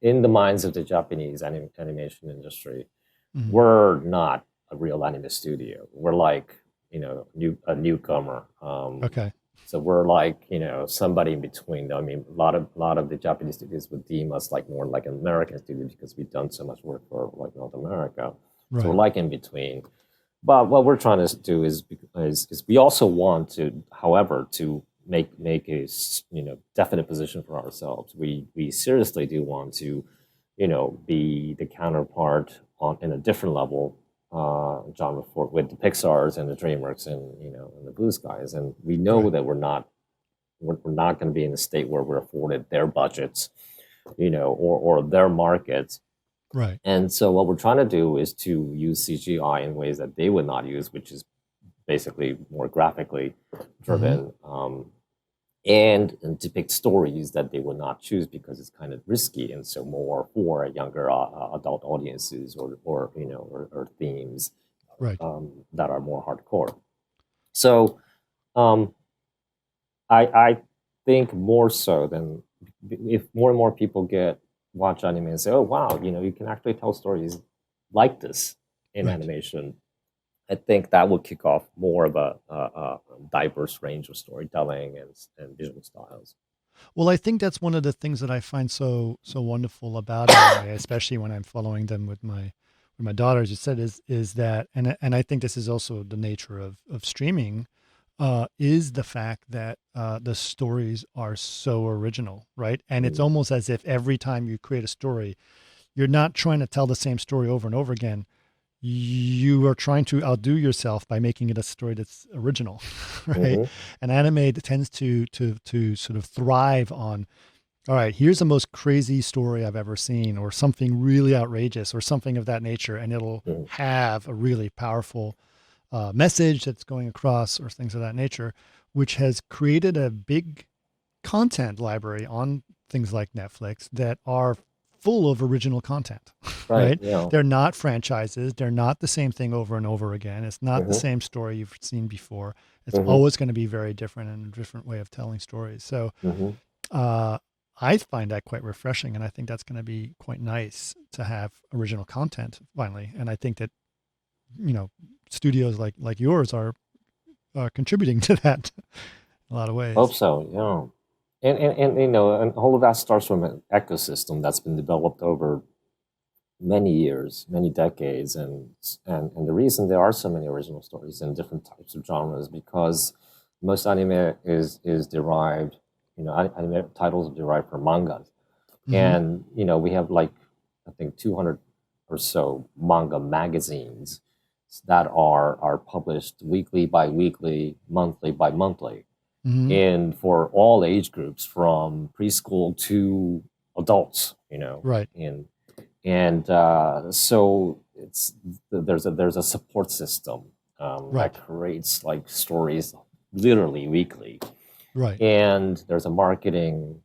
Speaker 4: in the minds of the Japanese animation industry,
Speaker 1: Hmm.
Speaker 4: we're not a real anime studio. We're like a newcomer.
Speaker 1: Okay.
Speaker 4: So we're like somebody in between. I mean, a lot of the Japanese studios would deem us like more like an American studio because we've done so much work for like North America. So we're
Speaker 1: Right.
Speaker 4: like in between. But what we're trying to do is we also want to, however, to make a definite position for ourselves. We seriously do want to be the counterpart on in a different level genre for with the Pixars and the DreamWorks and the Blue Skies, and we know
Speaker 1: Right.
Speaker 4: that we're not going to be in a state where we're afforded their budgets, or their markets.
Speaker 1: Right.
Speaker 4: And so what we're trying to do is to use CGI in ways that they would not use, which is basically more graphically
Speaker 1: Hmm.
Speaker 4: driven, and depict stories that they would not choose because it's kind of risky, and so more for younger adult audiences, or themes
Speaker 1: Right.
Speaker 4: that are more hardcore. So um, I think more so than if more and more people watch anime and say, oh wow, you can actually tell stories like this in
Speaker 1: Right.
Speaker 4: animation. I think that will kick off more of a diverse range of storytelling and visual styles.
Speaker 1: Well, I think that's one of the things that I find so wonderful about anime, especially when I'm following them with my daughter, as you said, is that, and I think this is also the nature of streaming, is the fact that the stories are so original, right? And it's
Speaker 4: Mm,
Speaker 1: almost as if every time you create a story, you're not trying to tell the same story over and over again. You are trying to outdo yourself by making it a story that's original, right?
Speaker 4: mhm,
Speaker 1: And anime tends to sort of thrive on, all right, here's the most crazy story I've ever seen, or something really outrageous, or something of that nature, and it'll
Speaker 4: mhm,
Speaker 1: have a really powerful message that's going across, or things of that nature, which has created a big content library on things like Netflix that are full of original content,
Speaker 4: right.
Speaker 1: right?
Speaker 4: Yeah.
Speaker 1: They're not franchises. They're not the same thing over and over again. It's not the
Speaker 4: Hmm.
Speaker 1: same story you've seen before. It's
Speaker 4: Hmm.
Speaker 1: always going to be very different and a different way of telling stories. So
Speaker 4: Hmm.
Speaker 1: uh, I find that quite refreshing. And I think that's going to be quite nice to have original content finally. And I think that, you know, studios like yours are contributing to that in a lot of
Speaker 4: Hope
Speaker 1: ways.
Speaker 4: so. Yeah. and and all of that starts from an ecosystem that's been developed over many years, many decades, and the reason there are so many original stories in different types of genres because most anime is derived, anime titles are derived from mangas,
Speaker 1: Hmm.
Speaker 4: and we have like I think 200 or so manga magazines that are published weekly, bi-weekly, monthly by monthly,
Speaker 1: Hmm.
Speaker 4: and for all age groups from preschool to adults,
Speaker 1: Right.
Speaker 4: and so there's a support system that
Speaker 1: Right.
Speaker 4: creates like stories literally weekly,
Speaker 1: Right.
Speaker 4: and there's a marketing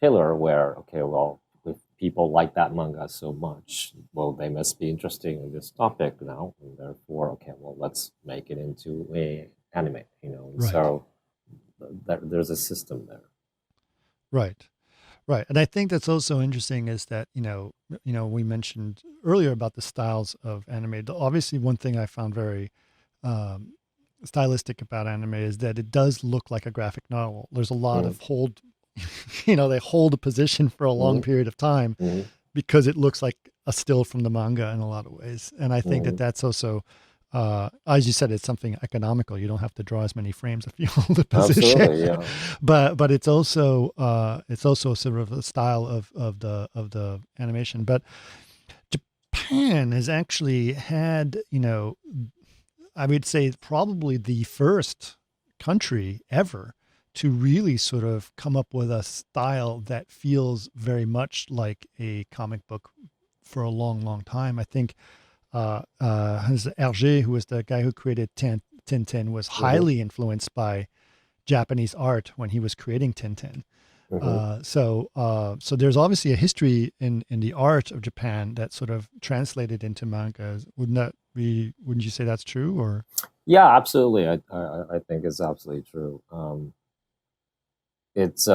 Speaker 4: pillar where okay, well, if people like that manga so much, well, they must be interested in this topic now, and therefore, okay, well, let's make it into a anime, and
Speaker 1: Right.
Speaker 4: so there's a system there.
Speaker 1: Right. Right. And I think that's also interesting is that, we mentioned earlier about the styles of anime. Obviously, one thing I found very um, stylistic about anime is that it does look like a graphic novel. There's a lot
Speaker 4: Mm-hmm.
Speaker 1: of hold, they hold a position for a long period of time
Speaker 4: Mm-hmm.
Speaker 1: because it looks like a still from the manga in a lot of ways. And I think that
Speaker 4: Mm-hmm.
Speaker 1: that's also, as you said, it's something economical. You don't have to draw as many frames if you hold a position.
Speaker 4: Absolutely, yeah.
Speaker 1: But it's also sort of a style of the animation. But Japan has actually had, I would say probably the first country ever to really sort of come up with a style that feels very much like a comic book for a long, long time. I think Hergé, who was the guy who created Tintin, was
Speaker 4: Mm-hmm.
Speaker 1: highly influenced by Japanese art when he was creating Tintin.
Speaker 4: Mm-hmm.
Speaker 1: So there's obviously a history in the art of Japan that sort of translated into manga. Wouldn't you say that's true? Or
Speaker 4: Yeah, absolutely. I think it's absolutely true. It's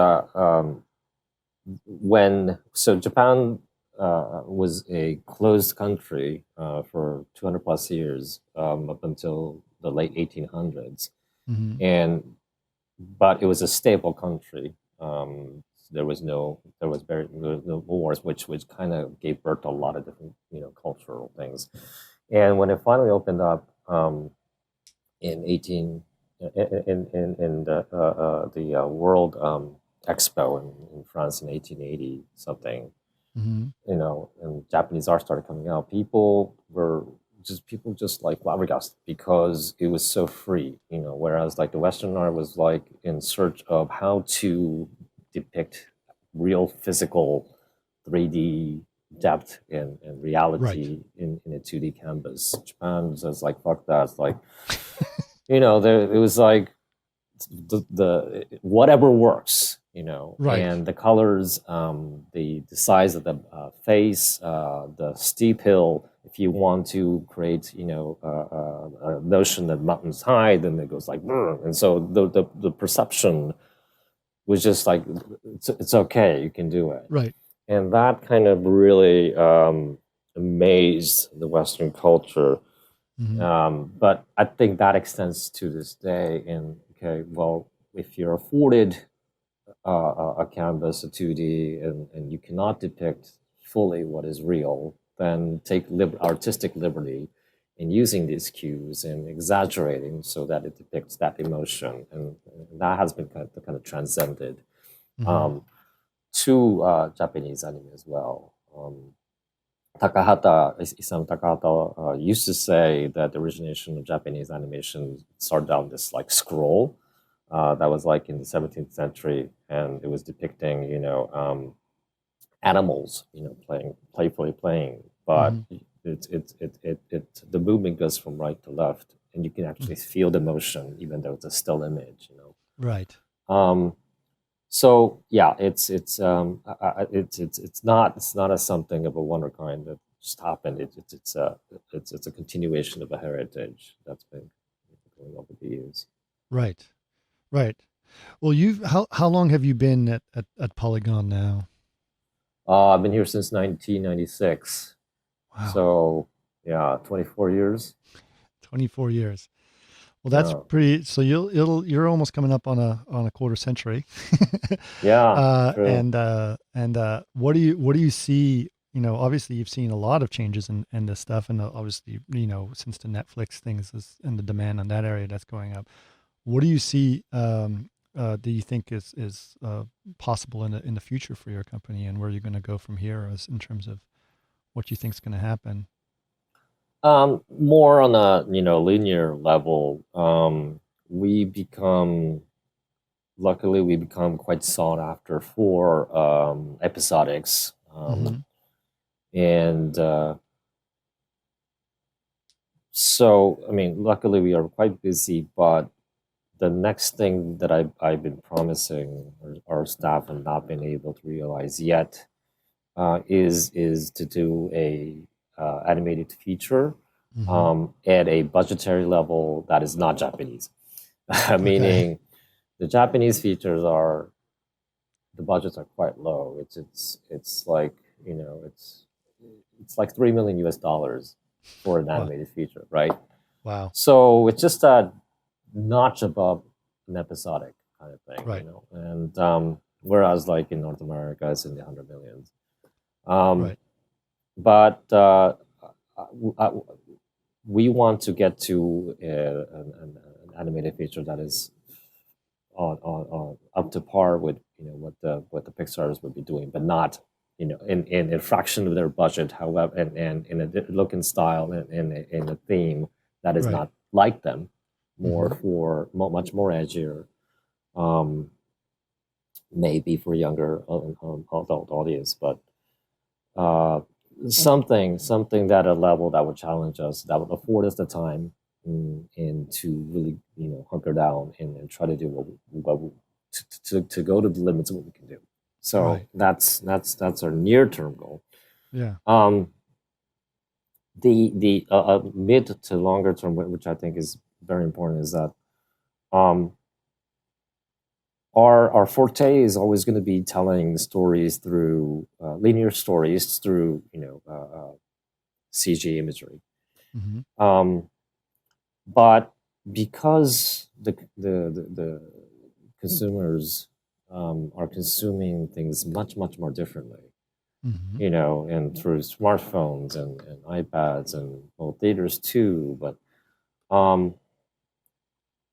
Speaker 4: when so Japan was a closed country for 200 plus years up until the late 1800s,
Speaker 1: Mhm.
Speaker 4: and but it was a stable country. There was no wars, which kind of gave birth to a lot of different cultural things. And when it finally opened up in 18 in the World Expo in France in 1880 something,
Speaker 1: Mhm.
Speaker 4: and Japanese art started coming out, people just like flabbergasted because it was so free, whereas like the Western art was like in search of how to depict real physical 3D depth and
Speaker 1: Right.
Speaker 4: reality in a 2D canvas. Japan was like, fuck that. It's like, it was like the whatever works,
Speaker 1: Right.
Speaker 4: and the colors, the size of the face, the steep hill. If you want to create, a notion that mountains high, then it goes like, "Brr." And so the perception was just like, it's okay, you can do it,
Speaker 1: Right.
Speaker 4: and that kind of really amazed the Western culture.
Speaker 1: Mhm.
Speaker 4: But I think that extends to this day. And okay, well, if you're afforded a canvas, a 2D, and you cannot depict fully what is real, then take artistic liberty in using these cues and exaggerating so that it depicts that emotion. And that has been kind of transcended
Speaker 1: Mhm.
Speaker 4: um, to Japanese anime as well. Isamu Takahata used to say that the origination of Japanese animation started out this like scroll that was like in the 17th century, and it was depicting, animals, playfully playing, but
Speaker 1: Mhm.
Speaker 4: the movement goes from right to left, and you can
Speaker 1: Mhm.
Speaker 4: actually feel the motion even though it's a still image.
Speaker 1: Right.
Speaker 4: Um, so yeah, it's not a something of a wonder kind that just happened. It's a continuation of a heritage that's been going over the years.
Speaker 1: Right. Right. Well, how long have you been at Polygon now?
Speaker 4: I've been here since 1996,
Speaker 1: Wow.
Speaker 4: so yeah, 24 years.
Speaker 1: 24 years. Well, that's
Speaker 4: Yeah,
Speaker 1: pretty. So you're almost coming up on a quarter century.
Speaker 4: yeah, true.
Speaker 1: What do you see? You know, obviously you've seen a lot of changes in this stuff, and obviously since the Netflix things and the demand on that area that's going up. What do you see? Do you think is possible in the future for your company, and where you're going to go from here, as in terms of what you think is going to happen?
Speaker 4: More on a linear level. We become Luckily we become quite sought after for episodics,
Speaker 1: Hmm.
Speaker 4: and so I mean, luckily we are quite busy, but the next thing that I've been promising our staff and not been able to realize yet is to do a animated feature
Speaker 1: Hmm.
Speaker 4: at a budgetary level that is not Japanese.
Speaker 1: Okay.
Speaker 4: Meaning, the Japanese features are the budgets are quite low. It's like you know it's like 3 million US dollars for an
Speaker 1: Wow.
Speaker 4: animated feature, right?
Speaker 1: Wow.
Speaker 4: So it's just a notch above an episodic kind of thing,
Speaker 1: Right.
Speaker 4: And whereas like in North America, it's in the hundred millions. Um,
Speaker 1: Right.
Speaker 4: but uh, we want to get to an animated feature that is on up to par with what the Pixar's would be doing, but not in a fraction of their budget. However, and in a look and style and in a theme that is
Speaker 1: Right.
Speaker 4: not like them, more
Speaker 1: Hmm.
Speaker 4: for much more edgier, um, maybe for younger adult audience, but uh, something that a level that would challenge us, that would afford us the time and to really hunker down and try to do to go to the limits of what we can do. So
Speaker 1: Right.
Speaker 4: that's our near term goal.
Speaker 1: Yeah.
Speaker 4: Um, the mid to longer term, which I think is very important, is that um, our forte is always going to be telling stories through linear stories through CG imagery.
Speaker 1: Hmm.
Speaker 4: Um, but because the consumers are consuming things much more differently,
Speaker 1: Hmm.
Speaker 4: and through smartphones and iPads and well, theaters too. But um,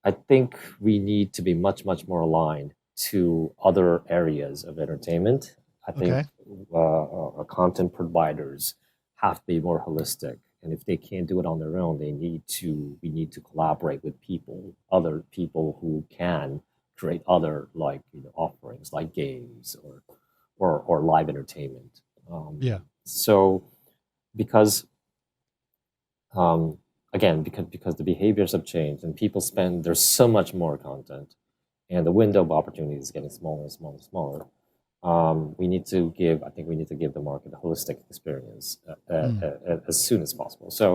Speaker 4: I think we need to be much more aligned to other areas of entertainment. I think
Speaker 1: Okay.
Speaker 4: our content providers have to be more holistic, and if they can't do it on their own, we need to collaborate with other people who can create other like offerings like games or live entertainment.
Speaker 1: Yeah.
Speaker 4: So because um, again because the behaviors have changed and people spend there's so much more content and the window of opportunity is getting smaller and smaller and smaller. I think we need to give the market a holistic experience
Speaker 1: Mm.
Speaker 4: as soon as possible. So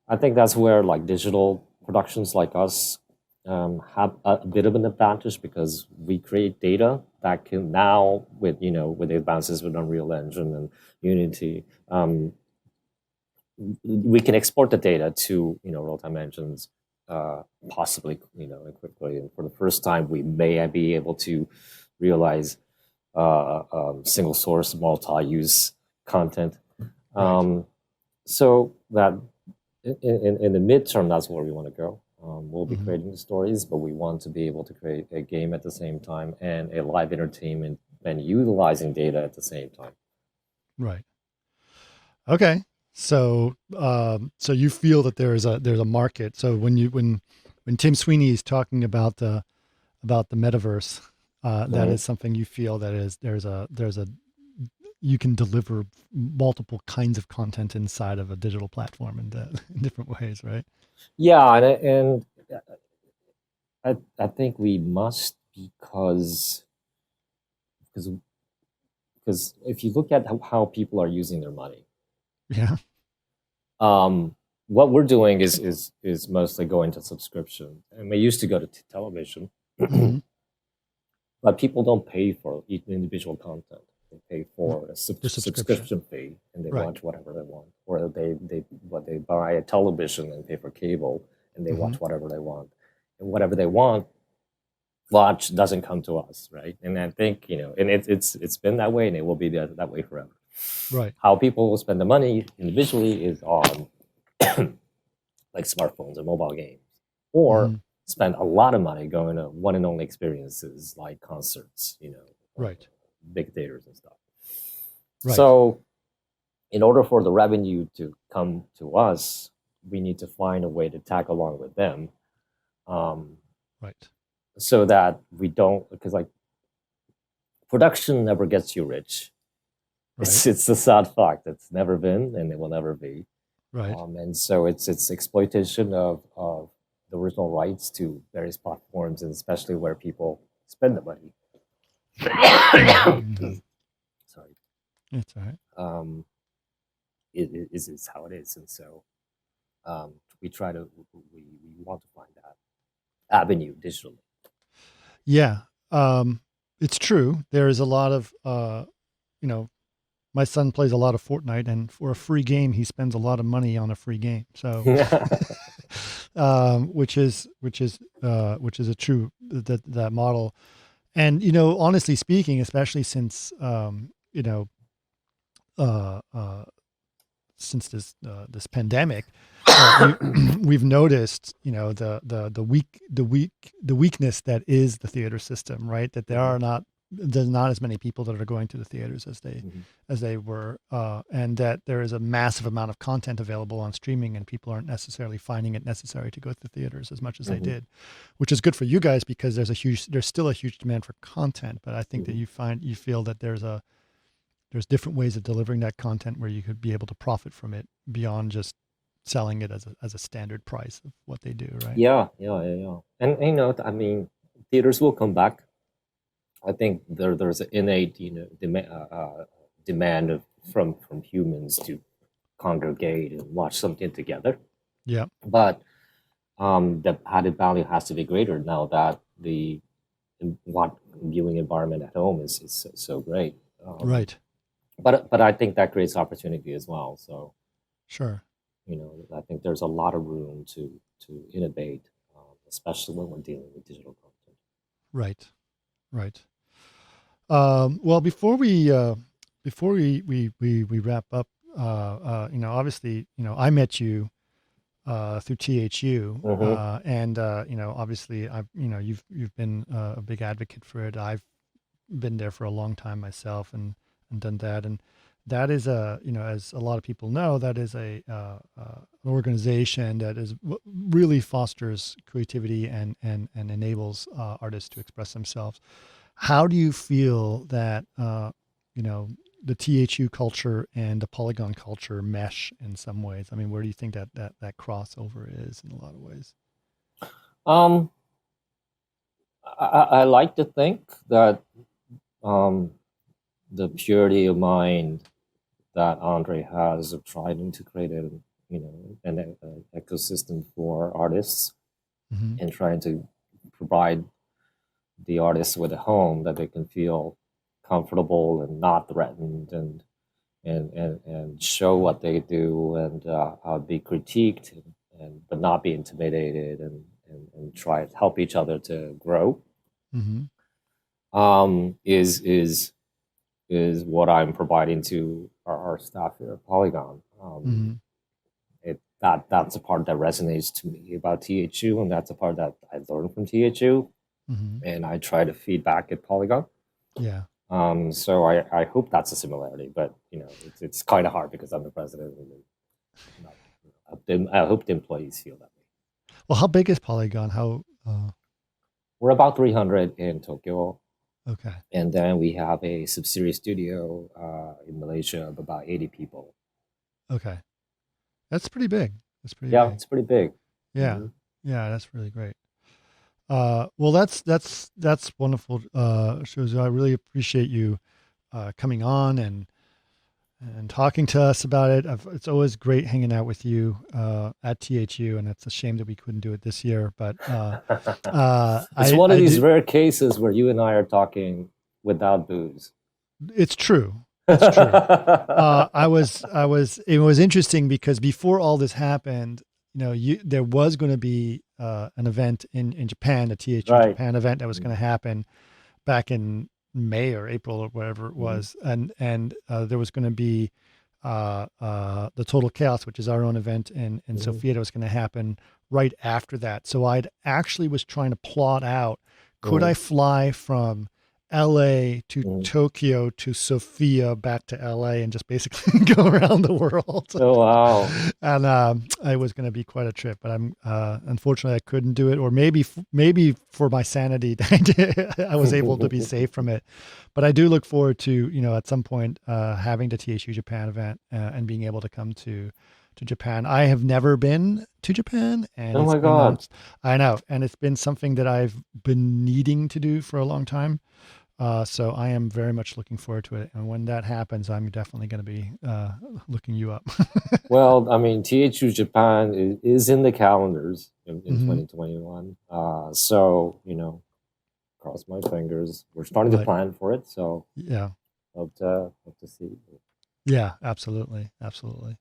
Speaker 4: I think that's where like digital productions like us have a bit of an advantage because we create data that can now with the advances with Unreal Engine and Unity, we can export the data to real-time engines possibly quickly, and for the first time we may be able to realize single source multi-use content.
Speaker 1: Right.
Speaker 4: um, so that in the midterm that's where we want to go. We'll be
Speaker 1: Hmm.
Speaker 4: creating the stories, but we want to be able to create a game at the same time and a live entertainment and utilizing data at the same time.
Speaker 1: Right. Okay. So, so you feel that there's a market. So when Tim Sweeney is talking about the metaverse, that
Speaker 4: Mhm.
Speaker 1: is something you feel that is there's a you can deliver multiple kinds of content inside of a digital platform in different ways, right?
Speaker 4: Yeah, and I think we must because because if you look at how people are using their money,
Speaker 1: Yeah.
Speaker 4: what we're doing is mostly going to subscription, and we used to go to television,
Speaker 1: Hmm.
Speaker 4: but people don't pay for each individual content. They pay for a
Speaker 1: For subscription.
Speaker 4: subscription fee, and they
Speaker 1: Right.
Speaker 4: watch whatever they want, or they buy a television and pay for cable, and they
Speaker 1: Hmm.
Speaker 4: watch whatever they want. whatever they want watch doesn't come to us, right? And I think, and it's been that way, and it will be that way forever.
Speaker 1: Right.
Speaker 4: How people will spend the money individually is on like smartphones or mobile games, or spend a lot of money going to one and only experiences like concerts,
Speaker 1: Right.
Speaker 4: big theaters and stuff.
Speaker 1: Right.
Speaker 4: So in order for the revenue to come to us, we need to find a way to tag along with them.
Speaker 1: Right.
Speaker 4: So that we don't, because like production never gets you rich.
Speaker 1: Right.
Speaker 4: It's a sad fact. It's never been, and it will never be.
Speaker 1: Right.
Speaker 4: And so it's exploitation of the original rights to various platforms, and especially where people spend the money. Sorry.
Speaker 1: It's all right.
Speaker 4: It is how it is, and so we want to find that avenue digitally.
Speaker 1: Yeah, it's true. There is a lot of, my son plays a lot of Fortnite, and for a free game, he spends a lot of money on a free game. So, which is a true that model. And honestly speaking, especially since since this pandemic, we've noticed the weakness that is the theater system, right? That there's not as many people that are going to the theaters as they were, and that there is a massive amount of content available on streaming, and people aren't necessarily finding it necessary to go to the theaters as much as they did, which is good for you guys because there's still a huge demand for content. But I think that you feel that there's different ways of delivering that content where you could be able to profit from it beyond just selling it as a standard price of what they do, right?
Speaker 4: Yeah. And I mean, theaters will come back. I think there's an innate demand from humans to congregate and watch something together.
Speaker 1: Yeah.
Speaker 4: But the added value has to be greater now that the viewing environment at home is so great.
Speaker 1: Right.
Speaker 4: But I think that creates opportunity as well. So
Speaker 1: sure.
Speaker 4: I think there's a lot of room to innovate, especially when we're dealing with digital content.
Speaker 1: Right. Well, before we wrap up, obviously, I met you through THU, and obviously, you've been a big advocate for it. I've been there for a long time myself, and done that, and that is as a lot of people know, that is an organization that really fosters creativity and enables artists to express themselves. How do you feel that the THU culture and the Polygon culture mesh in some ways? I mean, where do you think that crossover is in a lot of ways?
Speaker 4: I like to think that the purity of mind that Andre has of trying to create an ecosystem for artists, and trying to provide the artists with a home that they can feel comfortable and not threatened, and show what they do, and be critiqued, but not be intimidated, and try to help each other to grow. Is what I'm providing to our staff here at Polygon. That's a part that resonates to me about THU, and that's a part that I learned from THU, and I try to feed back at Polygon.
Speaker 1: Yeah.
Speaker 4: So I hope that's a similarity, but it's kind of hard because I'm the president, and I hope the employees feel that way.
Speaker 1: Well, how big is Polygon?
Speaker 4: We're about 300 in Tokyo.
Speaker 1: Okay.
Speaker 4: And then we have a subsidiary studio in Malaysia of about 80 people.
Speaker 1: Okay. That's pretty big. It's pretty
Speaker 4: It's pretty big.
Speaker 1: Yeah. Yeah, that's really great. Well, that's wonderful, Shuzo. I really appreciate you coming on and talking to us about it. It's always great hanging out with you at THU, and it's a shame that we couldn't do it this year. But
Speaker 4: it's one of these rare cases where you and I are talking without booze.
Speaker 1: It's true. It's true. It was interesting because before all this happened, there was going to be an event in Japan, a THU
Speaker 4: Right.
Speaker 1: Japan event that was going to happen back in May or April or whatever it was, and there was going to be the Total Chaos, which is our own event in Sofia, that was going to happen right after that. So I'd actually was trying to plot out, could I fly from LA to Tokyo to Sofia back to LA and just basically go around the world.
Speaker 4: Oh, wow.
Speaker 1: And it was going to be quite a trip, but I'm unfortunately I couldn't do it, or maybe for my sanity, I was able to be safe from it. But I do look forward to, at some point having the THU Japan event and being able to come to Japan. I have never been to Japan, and
Speaker 4: Oh my God.
Speaker 1: I know, and it's been something that I've been needing to do for a long time. So I am very much looking forward to it. And when that happens, I'm definitely going to be looking you up.
Speaker 4: Well, I mean, THU Japan is in the calendars in 2021. So, cross my fingers. We're starting to plan for it. So
Speaker 1: yeah,
Speaker 4: hope to see you.
Speaker 1: Yeah, absolutely. Absolutely.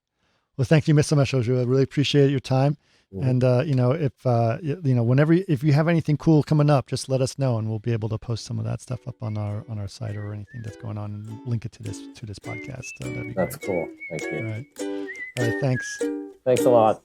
Speaker 1: Well, thank you so much, Shuzo. I really appreciate your time. And, if you have anything cool coming up, just let us know and we'll be able to post some of that stuff up on our site or anything that's going on and link it to this podcast. So that'd be
Speaker 4: That's
Speaker 1: great.
Speaker 4: cool. Thank you.
Speaker 1: All right. Thanks.
Speaker 4: Thanks a lot.